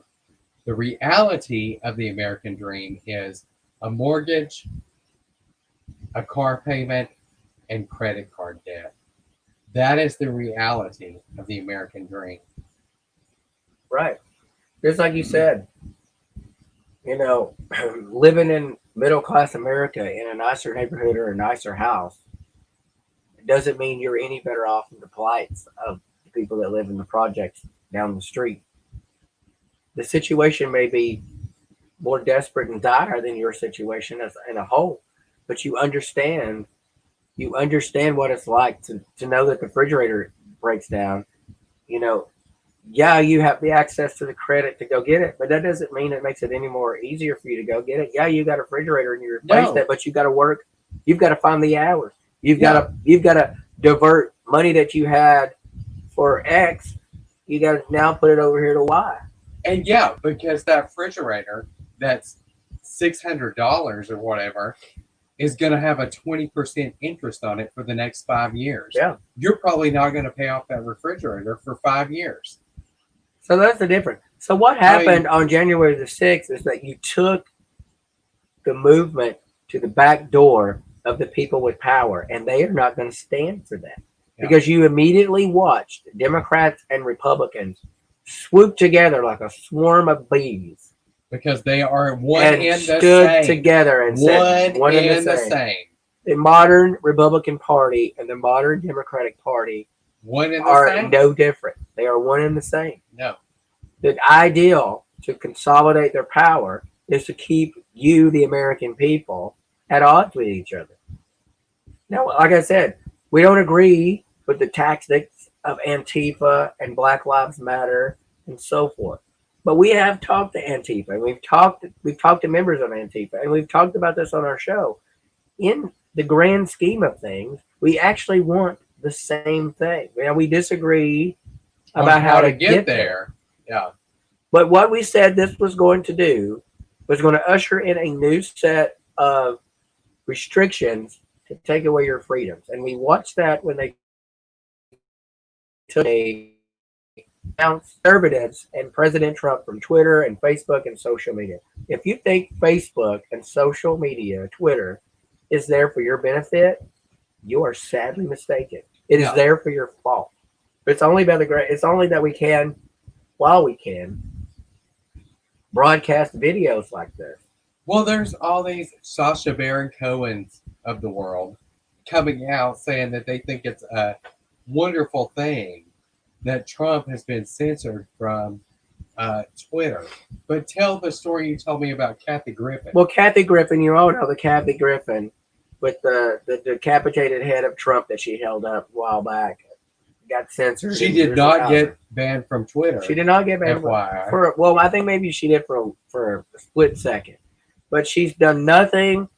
The reality of the American dream is a mortgage, a car payment, and credit card debt. That is the reality of the American dream. Right. Just like you said, you know, living in middle class America in a nicer neighborhood or a nicer house doesn't mean you're any better off than the plights of the people that live in the projects down the street. The situation may be more desperate and dire than your situation as in a whole, but you understand what it's like to know that the refrigerator breaks down. You know, yeah, you have the access to the credit to go get it, but that doesn't mean it makes it any more easier for you to go get it. Yeah, you got a refrigerator and you replace that, but you got to work. You've got to find the hours. You've got to divert money that you had for X. You got to now put it over here to Y. And yeah, because that refrigerator that's $600 or whatever is going to have a 20% interest on it for the next 5 years. Yeah. You're probably not going to pay off that refrigerator for 5 years. So that's the difference. So what happened on January the 6th is that you took the movement to the back door of the people with power, and they are not going to stand for that. Yeah. Because you immediately watched Democrats and Republicans swoop together like a swarm of bees. Because they are one and and the stood same. together and said, One and the same. The modern Republican Party and the modern Democratic Party One and the are same. no different. They are one and the same. No. The ideal to consolidate their power is to keep you, the American people, at odds with each other. Now, like I said, we don't agree with the tactics of Antifa and Black Lives Matter and so forth. But we have talked to Antifa, and we've talked to members of Antifa, and we've talked about this on our show. In the grand scheme of things, we actually want the same thing. Now, we disagree about how to get there. Yeah. But what we said this was going to do was going to usher in a new set of restrictions to take away your freedoms. And we watched that when they took conservatives and President Trump from Twitter and Facebook and social media. If you think Facebook and social media, Twitter, is there for your benefit, you are sadly mistaken. It is there for your fault. It's only that we can, while we can, broadcast videos like this. Well, there's all these Sacha Baron Cohens of the world coming out saying that they think it's a wonderful thing that Trump has been censored from Twitter. But tell the story you told me about Kathy Griffin. Well, Kathy Griffin, you all know the Kathy Griffin with the decapitated head of Trump that she held up a while back. Got censored. She did not get banned from Twitter. She did not get banned. FYI. Well, I think maybe she did for a split second. But she's done nothing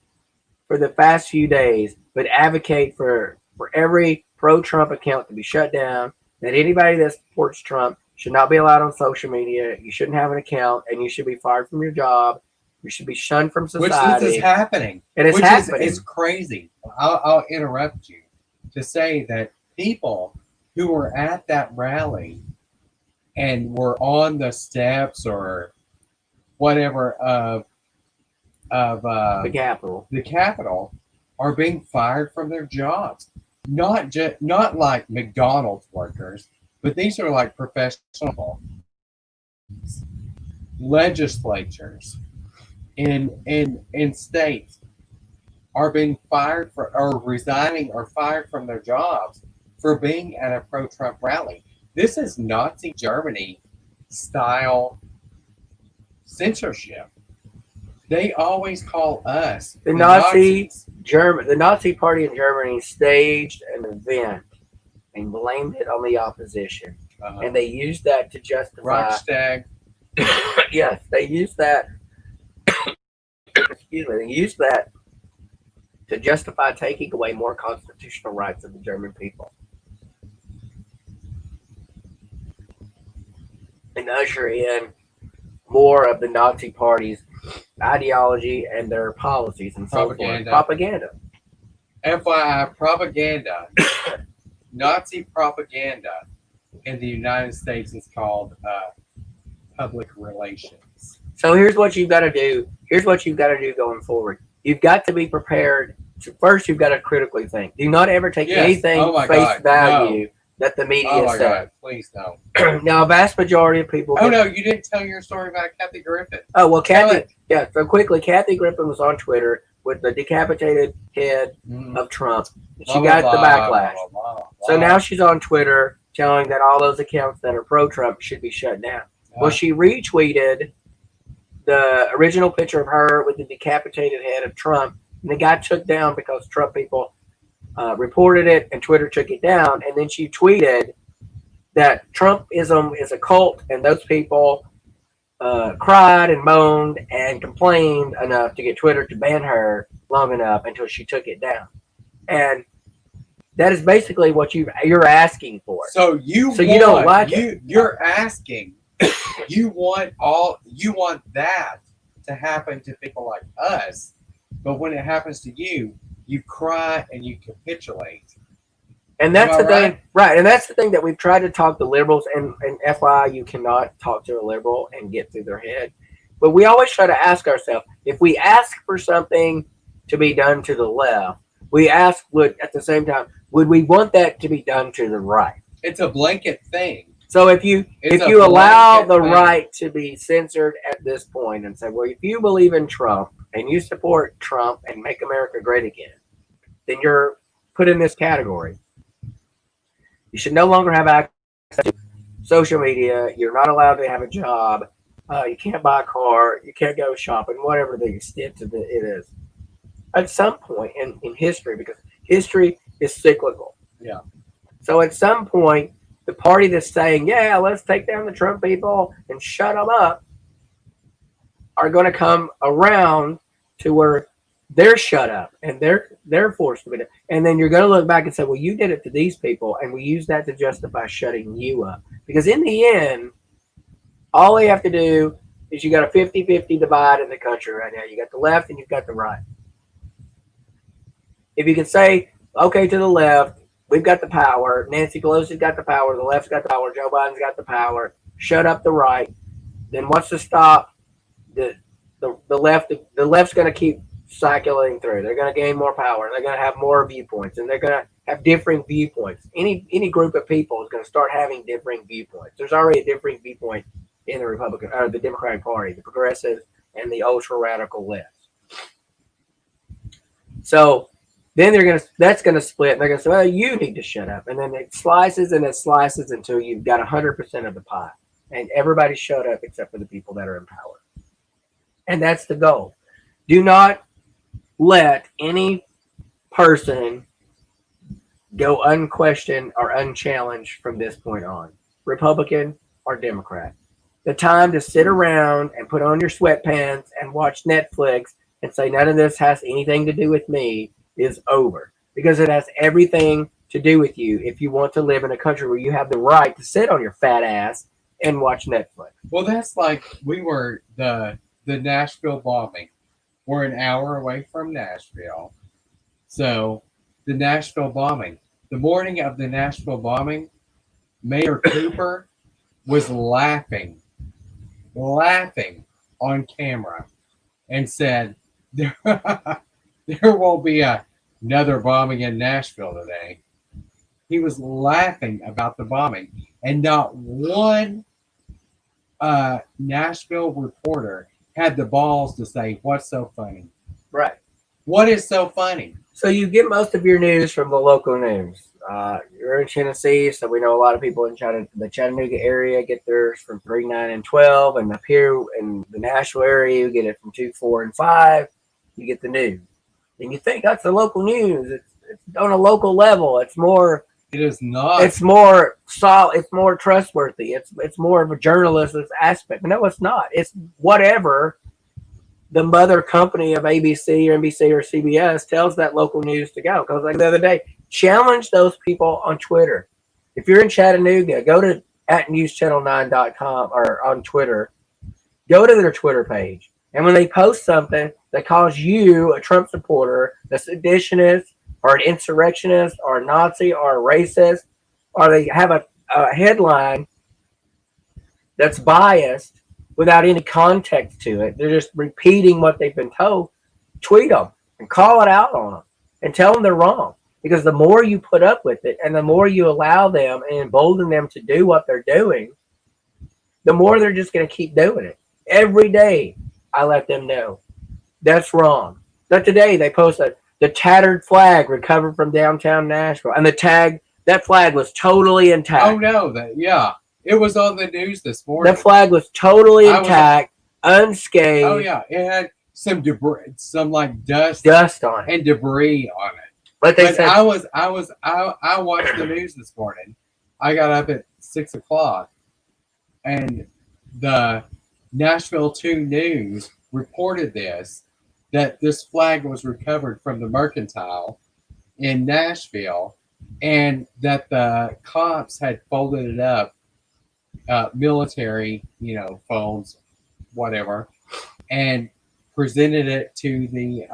for the past few days but advocate for every pro-Trump account to be shut down, that anybody that supports Trump should not be allowed on social media. You shouldn't have an account, and you should be fired from your job. You should be shunned from society. Which this is happening. And it's happening. It's crazy. I'll interrupt you to say that people who were at that rally and were on the steps or whatever of the Capitol are being fired from their jobs. Not like McDonald's workers, but these are like professional legislatures in states are being fired or resigning or fired from their jobs for being at a pro-Trump rally. This is Nazi Germany style censorship. They always call us the Nazi Party in Germany staged an event and blamed it on the opposition, and they used that to justify. Reichstag. Yes, they used that. Excuse me. They used that to justify taking away more constitutional rights of the German people and usher in more of the Nazi Party's ideology and their policies and so forth. Propaganda. FYI, propaganda, Nazi propaganda in the United States is called public relations. So here's what you've got to do. Here's what you've got to do going forward. You've got to be prepared. First, you've got to critically think. Do not ever take Yes. anything Oh my face God. value that the media Oh my says. God! Please don't. Now, a vast majority of people. Oh no, you didn't tell your story about Kathy Griffin. Oh well, Tell Kathy. it. Yeah. So quickly, Kathy Griffin was on Twitter with the decapitated head Mm. of Trump. She Blah, got blah, the blah, backlash. blah, blah, blah, So blah. now she's on Twitter telling that all those accounts that are pro-Trump should be shut down. Well, she retweeted the original picture of her with the decapitated head of Trump, and the guy took down because Trump people reported it, and Twitter took it down. And then she tweeted that Trumpism is a cult, and those people cried and moaned and complained enough to get Twitter to ban her long enough until she took it down. And that is basically what you're asking for. So you don't like it. You're asking. You want that to happen to people like us, but when it happens to you, you cry and you capitulate. And that's Am I the thing, right? And that's the thing that we've tried to talk to liberals, and FYI, you cannot talk to a liberal and get through their head. But we always try to ask ourselves, if we ask for something to be done to the left, we ask, at the same time, would we want that to be done to the right? It's a blanket thing. So if you allow the right to be censored at this point and say, well, if you believe in Trump and you support Trump and make America great again, then you're put in this category. You should no longer have access to social media. You're not allowed to have a job. You can't buy a car. You can't go shopping, whatever the extent of it is. At some point in history, because history is cyclical. Yeah. So at some point, the party that's saying, yeah, let's take down the Trump people and shut them up, are going to come around to where they're shut up and they're forced to be done. And then you're going to look back and say, well, you did it to these people, and we use that to justify shutting you up. Because in the end, all they have to do is you got a 50-50 divide in the country right now. You got the left and you've got the right. If you can say, okay, to the left, we've got the power. Nancy Pelosi's got the power. The left's got the power. Joe Biden's got the power. Shut up the right. Then what's to stop the left? The left's going to keep cycling through. They're going to gain more power. They're going to have more viewpoints, and they're going to have differing viewpoints. Any group of people is going to start having differing viewpoints. There's already a differing viewpoint in the Republican or the Democratic Party, the progressives and the ultra radical left. So then that's gonna split, and they're gonna say, well, you need to shut up. And then it slices until you've got 100% of the pie. And everybody shut up except for the people that are in power. And that's the goal. Do not let any person go unquestioned or unchallenged from this point on, Republican or Democrat. The time to sit around and put on your sweatpants and watch Netflix and say none of this has anything to do with me is over, because it has everything to do with you if you want to live in a country where you have the right to sit on your fat ass and watch Netflix. Well, that's like we were the Nashville bombing. We're an hour away from Nashville. So the Nashville bombing. The morning of the Nashville bombing, Mayor Cooper was laughing on camera and said, there won't be another bombing in Nashville today. He was laughing about the bombing, and not one Nashville reporter had the balls to say, what's so funny? Right. What is so funny? So you get most of your news from the local news. You're in Tennessee, so we know a lot of people in the Chattanooga area get theirs from 3, 9, and 12. And up here in the Nashville area, you get it from 2, 4, and 5. You get the news. And you think that's the local news. It's on a local level. It's more. It is not. It's more solid. It's more trustworthy. It's more of a journalistic aspect. No, it's not. It's whatever the mother company of ABC or NBC or CBS tells that local news to go. Because like the other day, challenge those people on Twitter. If you're in Chattanooga, go to @newschannel9.com or on Twitter. Go to their Twitter page. And when they post something that calls you a Trump supporter, a seditionist, or an insurrectionist, or a Nazi, or a racist, or they have a a headline that's biased without any context to it. They're just repeating what they've been told. Tweet them and call it out on them and tell them they're wrong. Because the more you put up with it and the more you allow them and embolden them to do what they're doing, the more they're just going to keep doing it. Every day, I let them know that's wrong. But today they posted the tattered flag recovered from downtown Nashville, and that flag was totally intact. Oh no, it was on the news this morning. The flag was totally intact, unscathed. Oh yeah, it had some debris, some like dust on it and debris on it. But they said I watched the news this morning. I got up at 6 o'clock, and the Nashville 2 News reported that this flag was recovered from the Mercantile in Nashville, and that the cops had folded it up, military, phones, whatever, and presented it to the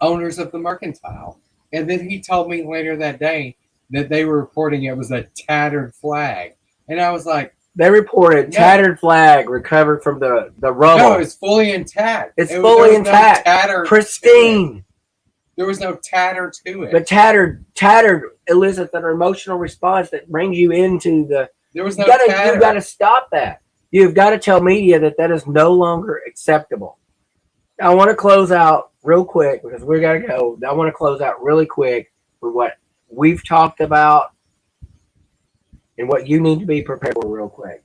owners of the Mercantile. And then he told me later that day that they were reporting it was a tattered flag. And I was like, they reported tattered flag recovered from the rubble. No, it's fully intact. It's fully intact. No pristine. There was no tatter to it. But tattered elicits an emotional response that brings you into the. There was no tatter. You've got to stop that. You've got to tell media that is no longer acceptable. Now, I want to close out real quick because we're got to go. I want to close out really quick with what we've talked about and what you need to be prepared for real quick.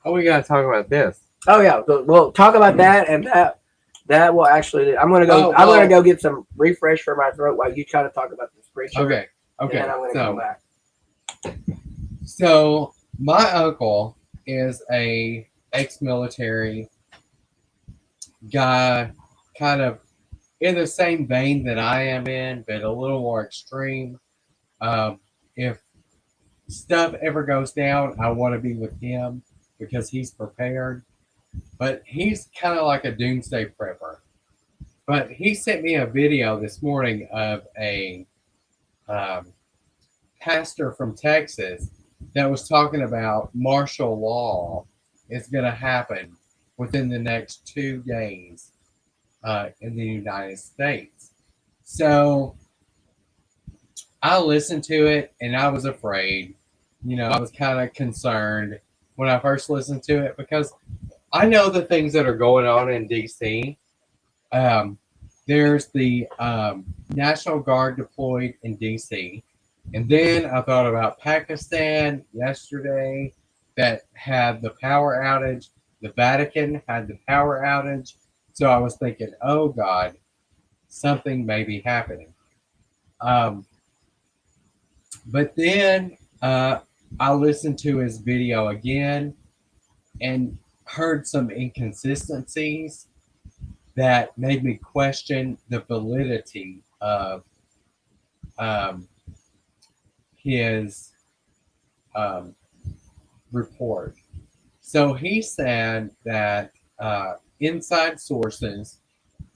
Oh, we got to talk about this. Oh, yeah. We'll talk about that, and that will actually. I'm going to go. I'm going to go get some refresh for my throat while you try to talk about this preacher. Okay. And then I'm going to come back. So my uncle is a ex-military guy, kind of in the same vein that I am in, but a little more extreme. If stuff ever goes down, I want to be with him because he's prepared. But he's kind of like a doomsday prepper. But he sent me a video this morning of a pastor from Texas that was talking about martial law is going to happen within the next 2 days in the United States. So I listened to it and I was afraid. I was kind of concerned when I first listened to it because I know the things that are going on in D.C. There's the National Guard deployed in D.C. And then I thought about Pakistan yesterday that had the power outage. The Vatican had the power outage. So I was thinking, oh God, something may be happening. But then I listened to his video again and heard some inconsistencies that made me question the validity of his report. So he said that inside sources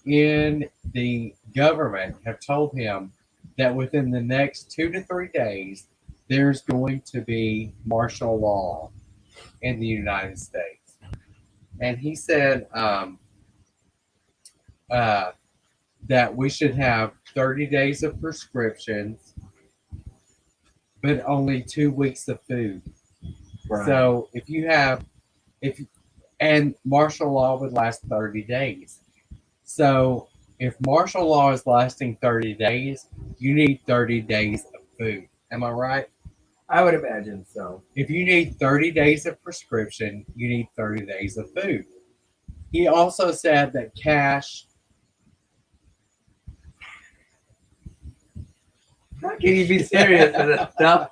in the government have told him that within the next 2 to 3 days, there's going to be martial law in the United States. And he said that we should have 30 days of prescriptions, but only 2 weeks of food. Right. So and martial law would last 30 days. So if martial law is lasting 30 days, you need 30 days of food. Am I right? I would imagine so. If you need 30 days of prescription, you need 30 days of food. He also said that cash. How can you be serious with this stuff?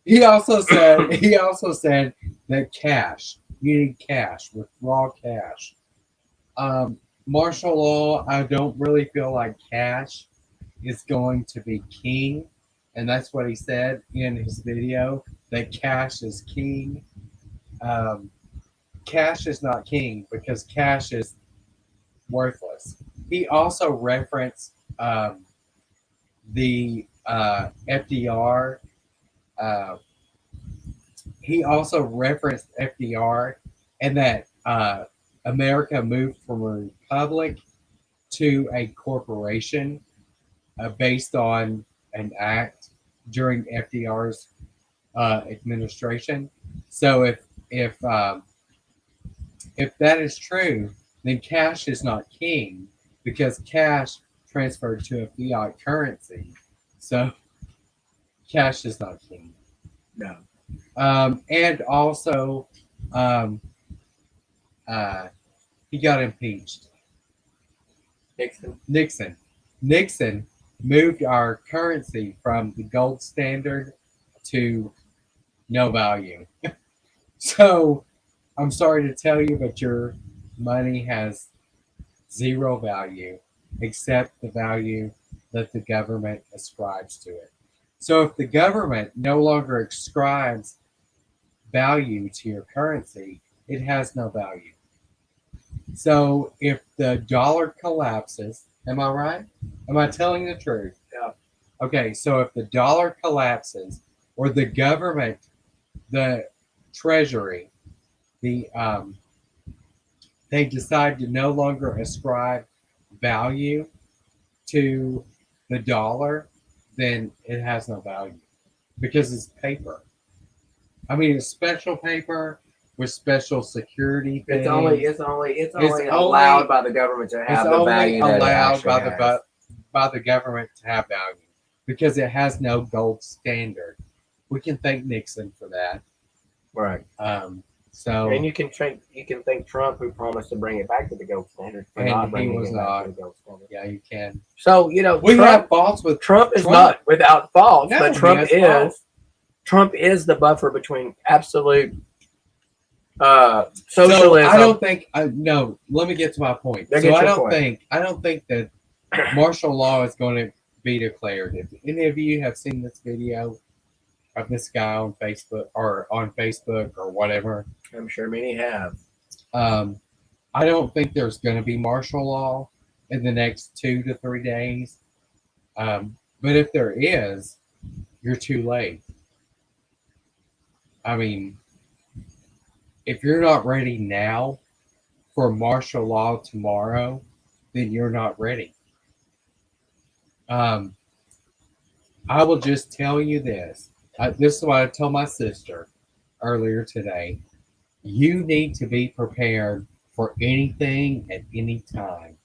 He also said that cash. You need cash, with raw cash. Martial law, I don't really feel like cash is going to be king. And that's what he said in his video, that cash is king. Cash is not king because cash is worthless. He also referenced the FDR he also referenced FDR and that America moved from a republic to a corporation based on an act during FDR's administration. So if that is true, then cash is not king because cash transferred to a fiat currency. So cash is not king. No. And also, he got impeached. Nixon moved our currency from the gold standard to no value. So I'm sorry to tell you, but your money has zero value except the value that the government ascribes to it. So if the government no longer ascribes value to your currency, it has no value. So if the dollar collapses, am I right? Am I telling the truth? Yeah. Okay, so if the dollar collapses or the government, the treasury, they decide to no longer ascribe value to the dollar, then it has no value because it's paper. I mean, it's special paper with special security things. It's only allowed by the government to have the value that it actually has. By the government to have value because it has no gold standard. We can thank Nixon for that. Right. So and you can thank Trump, who promised to bring it back to the gold standard, for And not he bringing was it back not. to the gold standard. yeah, you can. So We Trump, have faults with Trump is Trump. not without faults, No, but he Trump has is faults. Trump is the buffer between absolute So socialism. I don't think. No, let me get to my point. Yeah, So get I your don't point. think. I don't think that martial law is going to be declared. If any of you have seen this video of this guy on Facebook or whatever, I'm sure many have. I don't think there's going to be martial law in the next 2 to 3 days. But if there is, you're too late. I mean, if you're not ready now for martial law tomorrow, then you're not ready. I will just tell you this. This is what I told my sister earlier today. You need to be prepared for anything at any time.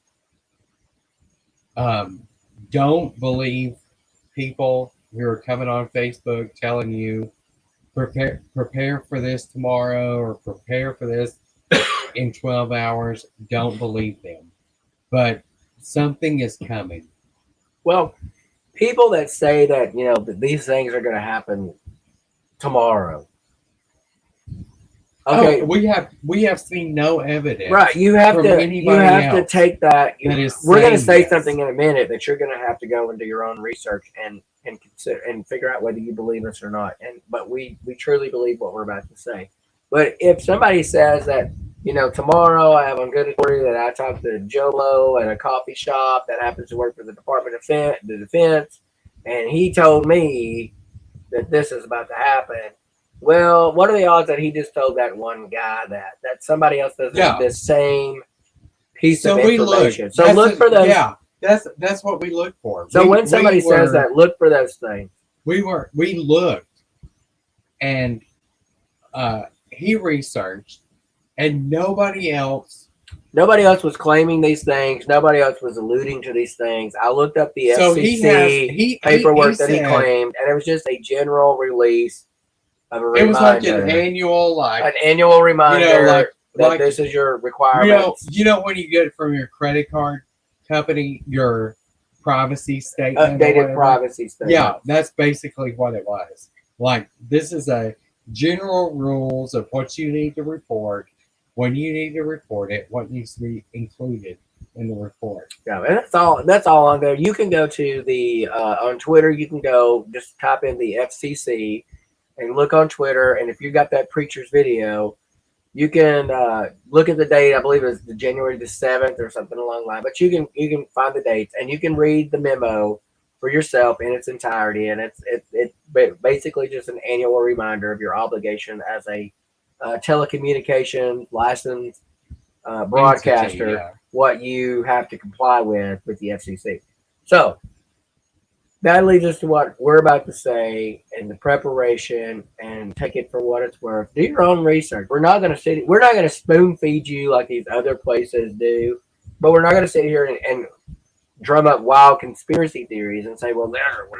Don't believe people who are coming on Facebook telling you prepare for this tomorrow or prepare for this in 12 hours. Don't believe them. But something is coming. Well, people that say that that these things are going to happen tomorrow. Okay, Oh, we have seen no evidence. right. You have from to anybody else take that. that is We're going to saying say this. something in a minute that you're going to have to go and do your own research and consider and figure out whether you believe us or not. But we truly believe what we're about to say. But if somebody says that tomorrow I have on good authority that I talked to Joe Blow at a coffee shop that happens to work for the Department of Defense, and he told me that this is about to happen. Well, what are the odds that he just told that one guy that somebody else does the same piece of information? So look for those. Yeah, that's what we look for. So when somebody says that, look for those things. We looked, and he researched, and nobody else was claiming these things. Nobody else was alluding to these things. I looked up the FCC paperwork that he claimed, and it was just a general release of a reminder. It was like an annual reminder that this is your requirement. You know when you get it from your credit card company, your privacy statement, updated privacy statement. Yeah, that's basically what it was. Like, this is a general rules of what you need to report, when you need to report it, what needs to be included in the report. Yeah, and that's all on there. You can go to the on Twitter. You can go just type in the FCC and look on Twitter. And if you got that preacher's video, you can look at the date. I believe it's January the 7th or something along the line. But you can find the dates and you can read the memo for yourself in its entirety. And it basically just an annual reminder of your obligation as a telecommunication licensed broadcaster, Entity, yeah. what you have to comply with the FCC. So that leads us to what we're about to say in the preparation, and take it for what it's worth. Do your own research. We're not going to spoon feed you like these other places do, but we're not going to sit here and drum up wild conspiracy theories and say, well,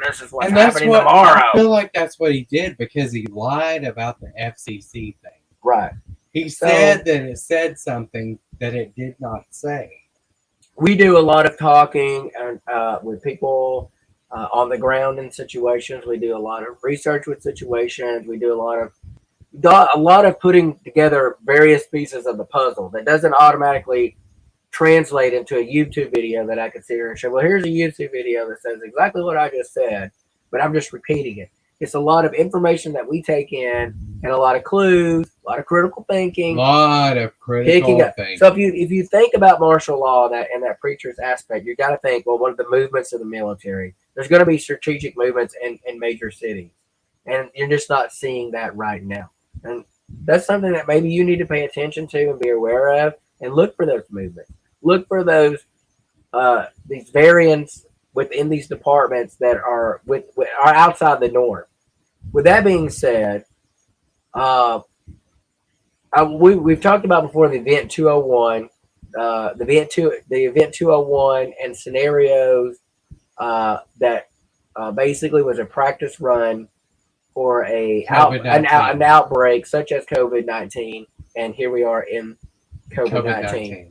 this is what's And that's happening what tomorrow. I feel like that's what he did, because he lied about the FCC thing. Right. He So- said that it said something that it did not say. We do a lot of talking with people on the ground in situations. We do a lot of research with situations. We do a lot of putting together various pieces of the puzzle that doesn't automatically translate into a YouTube video that I could sit here and show. Well, here's a YouTube video that says exactly what I just said, but I'm just repeating it. It's a lot of information that we take in, and a lot of clues, a lot of critical A thinking, lot of critical picking up. things. So if you think about martial law and that preacher's aspect, you got to think, well, what are the movements of the military? There's going to be strategic movements in major cities, and you're just not seeing that right now. And that's something that maybe you need to pay attention to and be aware of, and look for those movements. Look for those these variants within these departments that are are outside the norm. With that being said, we've talked about before the Event 201, the Event 201 and scenarios that basically was a practice run for an outbreak such as COVID-19, and here we are in COVID-19.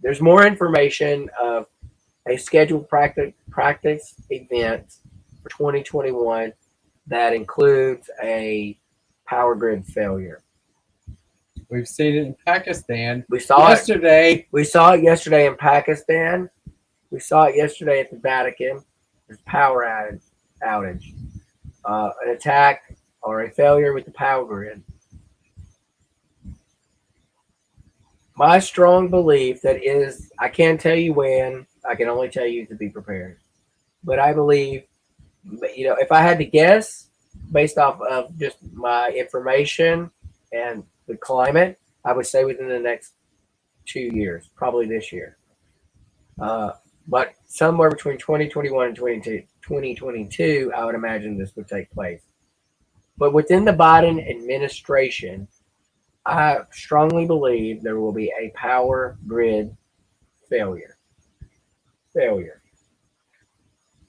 There's more information of a scheduled practice event for 2021 that includes a power grid failure. We've seen it in Pakistan. We saw yesterday. We saw it yesterday in Pakistan. We saw it yesterday at the Vatican. There's power outage, an attack or a failure with the power grid. My strong belief I can't tell you when. I can only tell you to be prepared. But I believe, if I had to guess based off of just my information and the climate, I would say within the next 2 years, probably this year. But somewhere between 2021 and 2022, I would imagine this would take place. But within the Biden administration, I strongly believe there will be a power grid failure.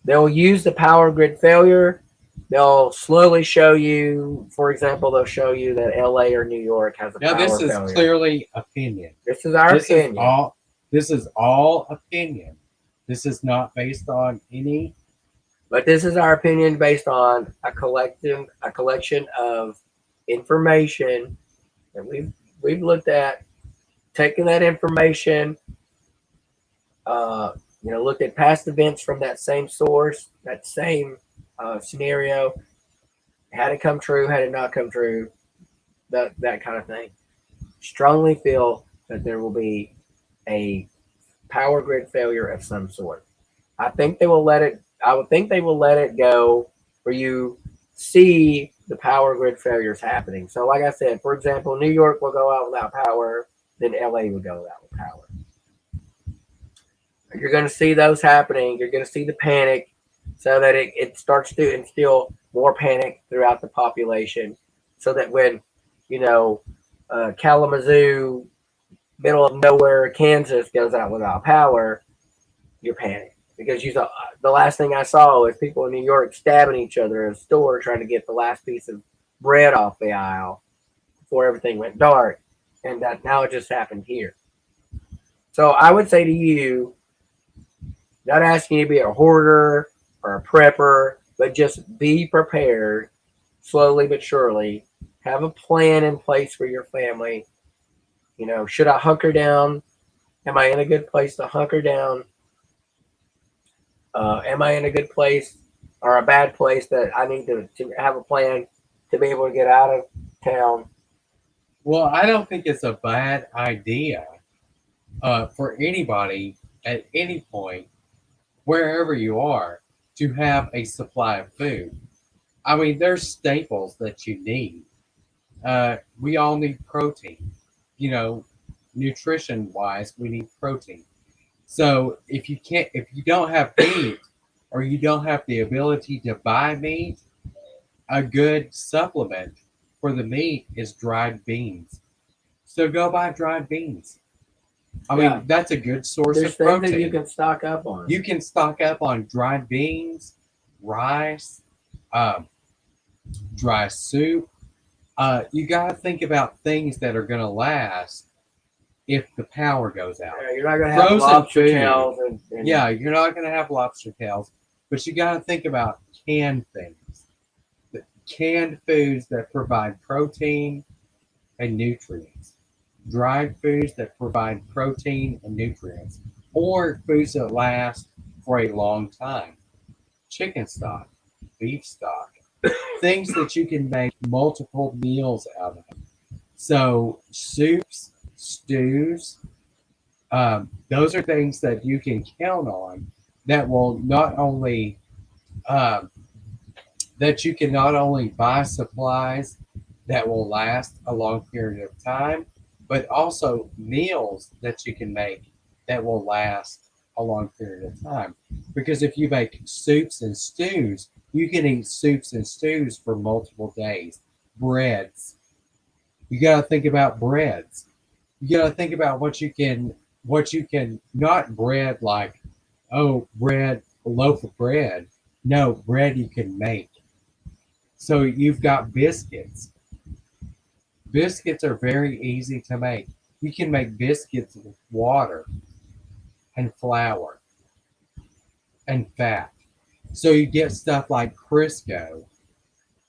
They'll use the power grid failure. They'll slowly show you, for example, they'll show you that LA or New York has a power failure. Now, this is clearly opinion. This is our opinion. This is all opinion. This is not based on any. But this is our opinion based on a collection of information that we've looked at, taken that information, looked at past events from that same source, that same scenario. Had it come true, had it not come true, that kind of thing. Strongly feel that there will be a power grid failure of some sort. I think they will let it. I would think they will let it go where you see the power grid failures happening. So, like I said, for example, New York will go out without power, then LA will go out with power. You're going to see those happening. You're going to see the panic, so that it starts to instill more panic throughout the population, so that when Kalamazoo, middle of nowhere, Kansas goes out without power, you're panicked. Because the last thing I saw was people in New York stabbing each other in a store trying to get the last piece of bread off the aisle before everything went dark. And that now it just happened here. So I would say to you, not asking you to be a hoarder or a prepper, but just be prepared slowly but surely. Have a plan in place for your family. Should I hunker down? Am I in a good place to hunker down? Am I in a good place or a bad place that I need to have a plan to be able to get out of town? Well, I don't think it's a bad idea for anybody at any point, wherever you are, to have a supply of food. I mean, there's staples that you need. We all need protein. You know, nutrition wise, we need protein. So if you don't have meat, or you don't have the ability to buy meat, a good supplement for the meat is dried beans. So go buy dried beans. I Yeah. mean, that's a good source There's of things protein. that you can stock up on. You can stock up on dried beans, rice, dry soup. You got to think about things that are going to last if the power goes out. Yeah, you're not gonna have Frozen lobster food. tails and Yeah, you're not going to have lobster tails, but you got to think about canned things, the canned foods that provide protein and nutrients, dried foods that provide protein and nutrients, or foods that last for a long time. Chicken stock, beef stock, things that you can make multiple meals out of. So soups, stews, those are things that you can count on that will not only that you can not only buy supplies that will last a long period of time, but also meals that you can make that will last a long period of time. Because if you make soups and stews, you can eat soups and stews for multiple days. Breads. You got to think about breads. You got to think about what you can not bread like, oh, bread, a loaf of bread. No, bread you can make. So you've got biscuits. Biscuits are very easy to make. You can make biscuits with water and flour and fat. So you get stuff like Crisco,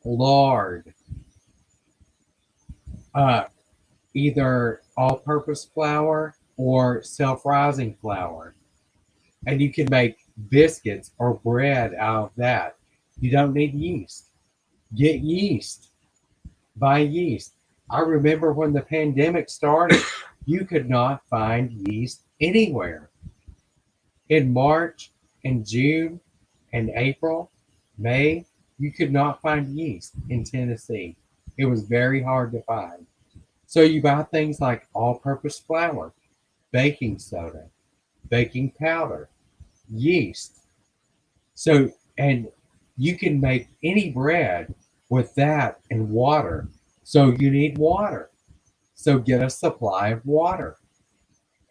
lard, either all-purpose flour or self-rising flour. And you can make biscuits or bread out of that. You don't need yeast. Get yeast. Buy yeast. I remember when the pandemic started, you could not find yeast anywhere. In March and June and April, May, you could not find yeast in Tennessee. It was very hard to find. So you buy things like all-purpose flour, baking soda, baking powder, yeast. So, and you can make any bread with that and water. So you need water. So get a supply of water.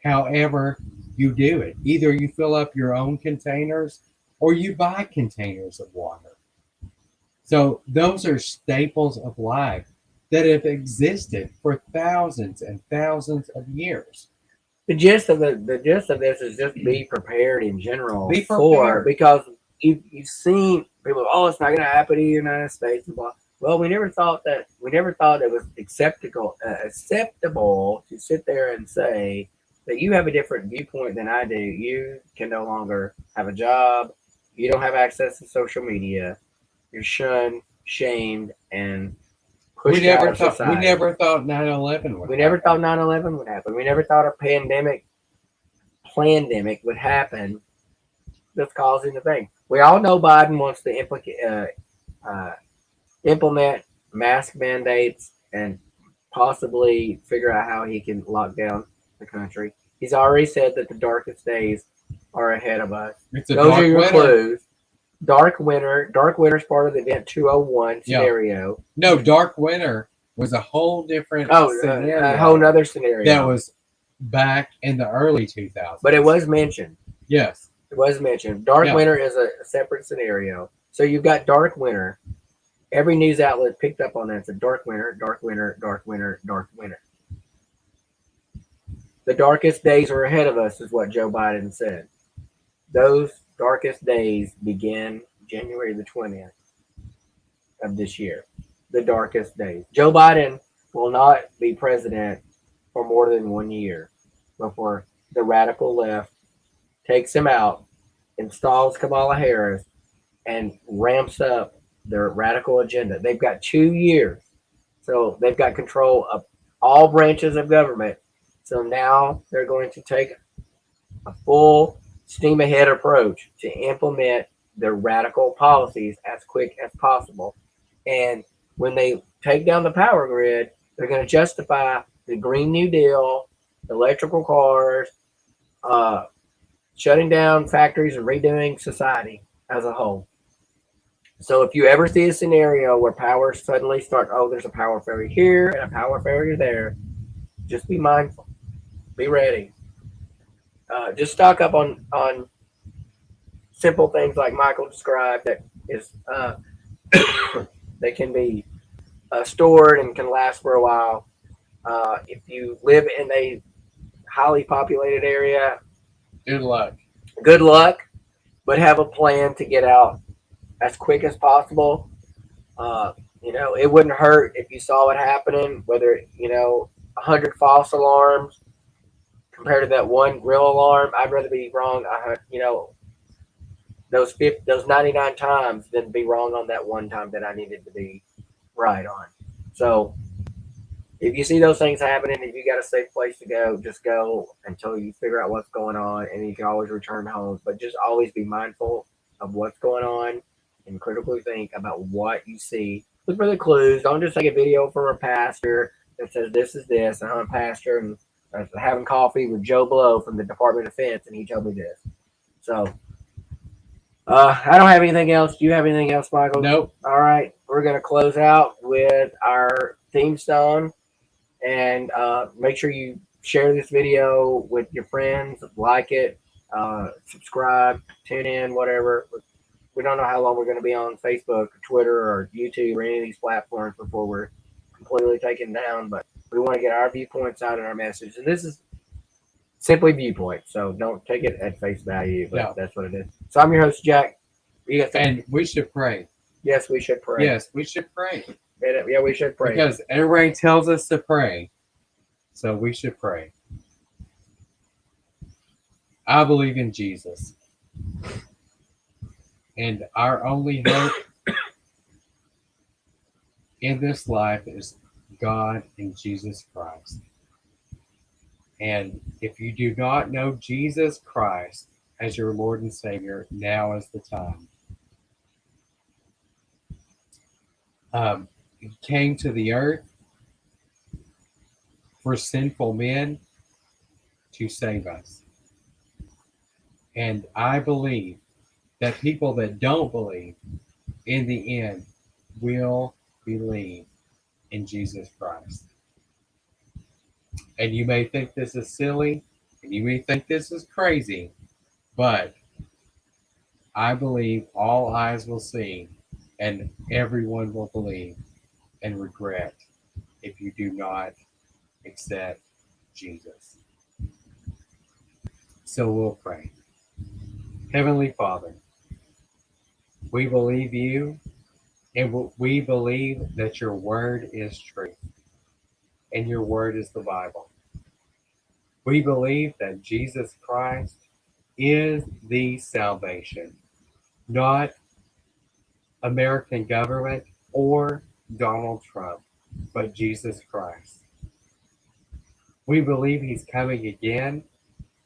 However you do it. Either you fill up your own containers or you buy containers of water. So those are staples of life that have existed for thousands and thousands of years. the gist of this is just be prepared in general Be for, prepared. because you've seen people, oh, it's not going to happen in the United States and blah. Well, we never thought it was acceptable to sit there and say that you have a different viewpoint than I do. You can no longer have a job. You don't have access to social media. You're shunned, shamed, and pushed out of society. We never thought 9/11 would. We never thought 9/11 would happen. We never thought a pandemic would happen that's causing the thing. We all know Biden wants to implement mask mandates and possibly figure out how he can lock down the country. He's already said that the darkest days are ahead of us. It's a Those dark are your winter. clues. Dark winter. Dark winter is part of the Event 201 scenario. No, dark winter was a whole different scenario. A whole nother scenario. That was back in the early 2000s. But it was mentioned. Yes. It was mentioned. Dark Yeah. winter is a separate scenario. So you've got dark winter. Every news outlet picked up on that. It's a dark winter, dark winter, dark winter, dark winter. The darkest days are ahead of us, is what Joe Biden said. Those darkest days begin January the 20th of this year. The darkest days. Joe Biden will not be president for more than 1 year before the radical left takes him out, installs Kamala Harris, and ramps up their radical agenda. They've got 2 years. So they've got control of all branches of government. So now they're going to take a full steam ahead approach to implement their radical policies as quick as possible. And when they take down the power grid, they're going to justify the Green New Deal, electrical cars, uh, shutting down factories and redoing society as a whole. So if you ever see a scenario where power suddenly starts, oh, there's a power failure here and a power failure there, just be mindful, be ready. Just stock up on simple things like Michael described that is that can be stored and can last for a while. If you live in a highly populated area, Good luck. good luck, but have a plan to get out as quick as possible. Uh, it wouldn't hurt if you saw it happening, whether, 100 false alarms compared to that one real alarm. I'd rather be wrong, those 99 times than be wrong on that one time that I needed to be right on. So if you see those things happening, if you got a safe place to go, just go until you figure out what's going on, and you can always return home. But just always be mindful of what's going on and critically think about what you see. Look for the clues. Don't just take a video from a pastor that says this is this, and I'm a pastor and having coffee with Joe Blow from the Department of Defense, and he told me this. So I don't have anything else. Do you have anything else, Michael? Nope. All right, we're gonna close out with our theme song. And make sure you share this video with your friends, like it, subscribe, tune in, whatever. We don't know how long we're going to be on Facebook, or Twitter, or YouTube, or any of these platforms before we're completely taken down. But we want to get our viewpoints out in our message. And this is simply viewpoint, so don't take it at face value. But No. that's what it is. So I'm your host, Jack. You got And we should pray. yes, we should pray. Yes, we should pray. Yeah, we should pray. Because everybody tells us to pray. So we should pray. I believe in Jesus. And our only hope in this life is God and Jesus Christ. And if you do not know Jesus Christ as your Lord and Savior, now is the time. He came to the earth for sinful men to save us. And I believe that people that don't believe in the end will believe in Jesus Christ. And you may think this is silly, and you may think this is crazy, but I believe all eyes will see and everyone will believe and regret if you do not accept Jesus. So we'll pray. Heavenly Father, we believe you, and we believe that your word is truth, and your word is the Bible. We believe that Jesus Christ is the salvation, not American government or Donald Trump, but Jesus Christ. We believe he's coming again,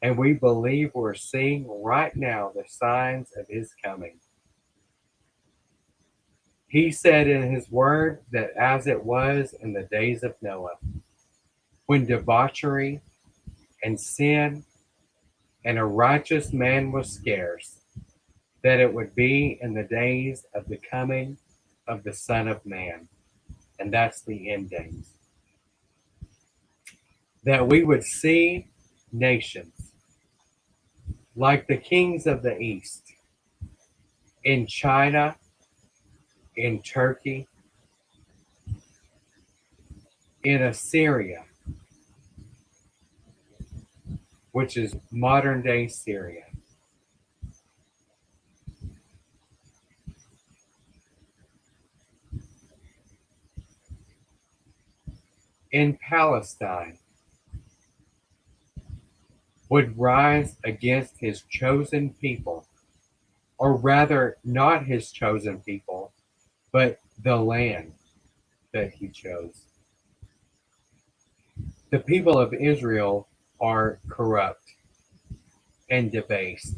and we believe we're seeing right now the signs of his coming. He said in his word that as it was in the days of Noah, when debauchery and sin and a righteous man was scarce, that it would be in the days of the coming of the Son of Man. And that's the end days. That we would see nations like the kings of the East in China, in Turkey, in Assyria, which is modern day Syria. In Palestine, would rise against his chosen people, or rather, not his chosen people, but the land that he chose. The people of Israel are corrupt and debased,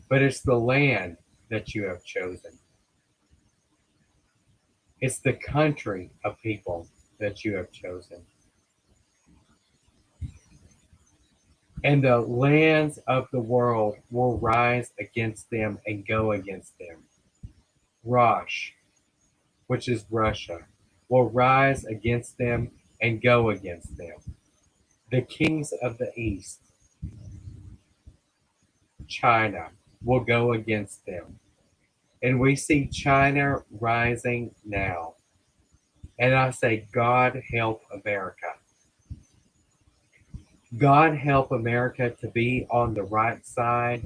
but it's the land that you have chosen. It's the country of people that you have chosen. And the lands of the world will rise against them and go against them. Rosh, which is Russia, will rise against them and go against them. The kings of the east, China, will go against them. And we see China rising now. And I say, God help America. God help America to be on the right side,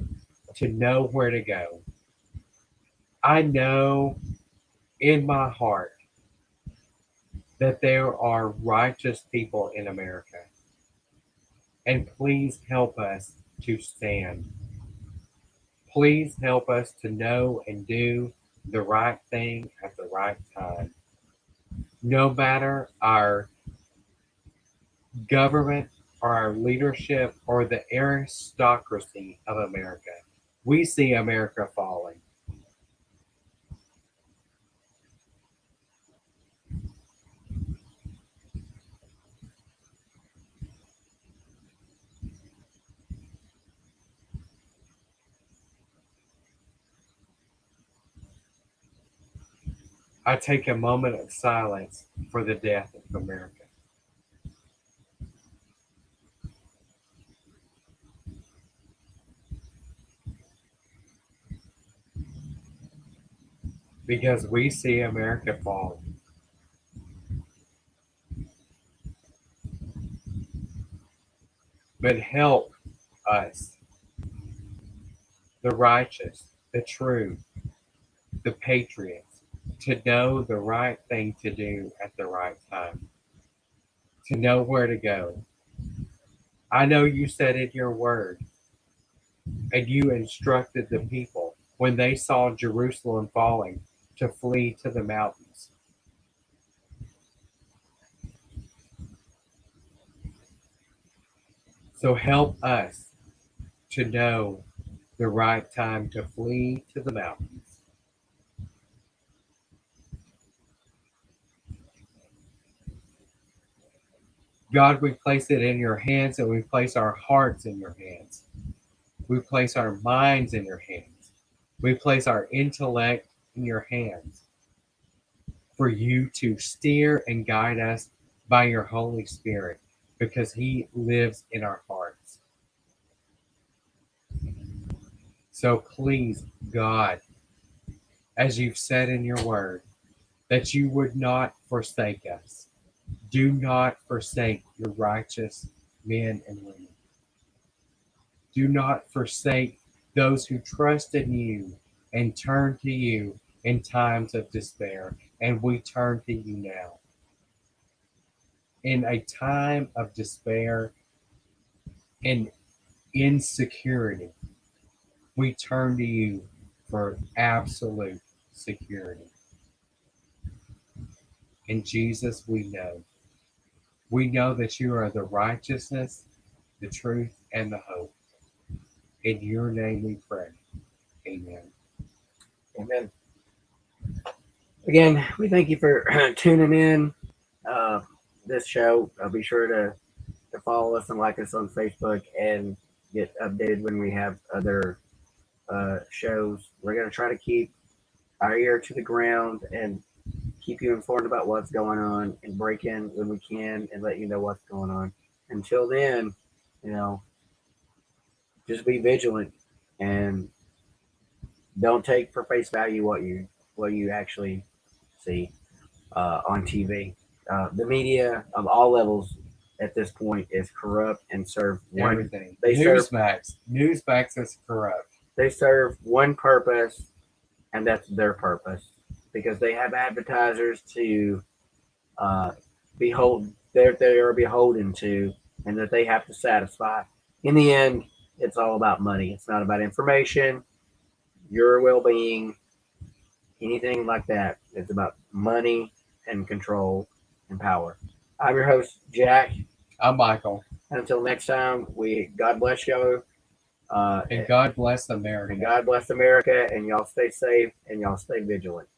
to know where to go. I know in my heart that there are righteous people in America. And please help us to stand. Please help us to know and do the right thing at the right time. No matter our government or our leadership or the aristocracy of America, we see America falling. I take a moment of silence for the death of America. Because we see America falling. But help us, the righteous, the true, the patriots, to know the right thing to do at the right time, to know where to go. I know you said in your word, and you instructed the people when they saw Jerusalem falling to flee to the mountains. So help us to know the right time to flee to the mountains. God, we place it in your hands, and we place our hearts in your hands. We place our minds in your hands. We place our intellect in your hands for you to steer and guide us by your Holy Spirit, because he lives in our hearts. So please, God, as you've said in your word, that you would not forsake us. Do not forsake your righteous men and women. Do not forsake those who trust in you and turn to you in times of despair. And we turn to you now. In a time of despair and insecurity, we turn to you for absolute security. In Jesus, we know. We know that you are the righteousness, the truth, and the hope. In your name we pray. Amen. Amen. Again, we thank you for tuning in this show. Be sure to follow us and like us on Facebook and get updated when we have other shows. We're going to try to keep our ear to the ground and keep you informed about what's going on and break in when we can and let you know what's going on. Until then, just be vigilant and don't take for face value what you actually see on TV. The media of all levels at this point is corrupt and serve Everything. They serve Newsmax is corrupt. They serve one purpose, and that's their purpose, because they have advertisers to they are beholden to, and that they have to satisfy. In the end, it's all about money. It's not about information, your well-being, anything like that. It's about money and control and power. I'm your host, Jack. I'm Michael. And until next time, God bless y'all. And God bless America. And God bless America, and y'all stay safe and y'all stay vigilant.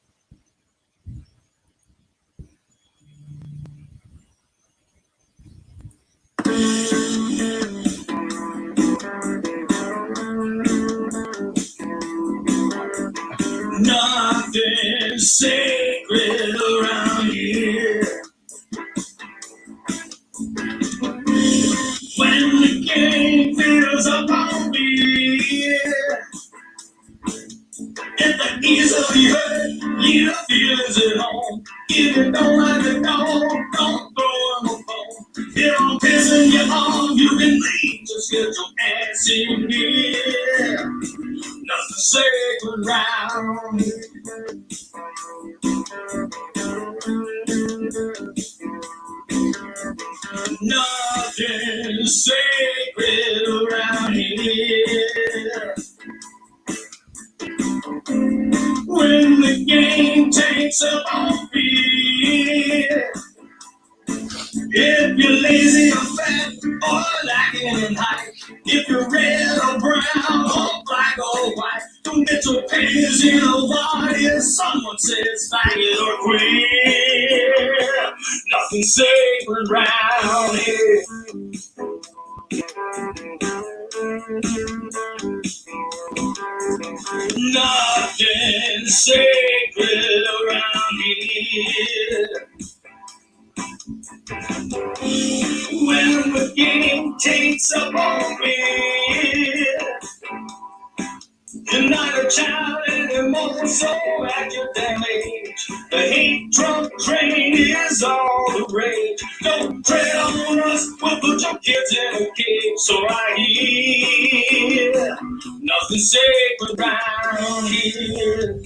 Nothing sacred around here. When the game feels upon me, if the easily hurt, leave the feelings at home. If you don't like it, don't throw them a bone. If I'm pissing you off, you can leave. Just get your ass in here. Nothing sacred round here. Nothing sacred around here. When the game takes up on fear, if you're lazy or fat or lacking in height, if you're red or brown or black or white, don't get your panties in a body if someone says faggot or queer. Nothing sacred round here. Nothing sacred around here. When the game takes up on me, you're not a child anymore, so at your damn age, the hate drunk train is all the rage. Don't tread on us, we'll put your kids in a cage. So I hear nothing sacred round here.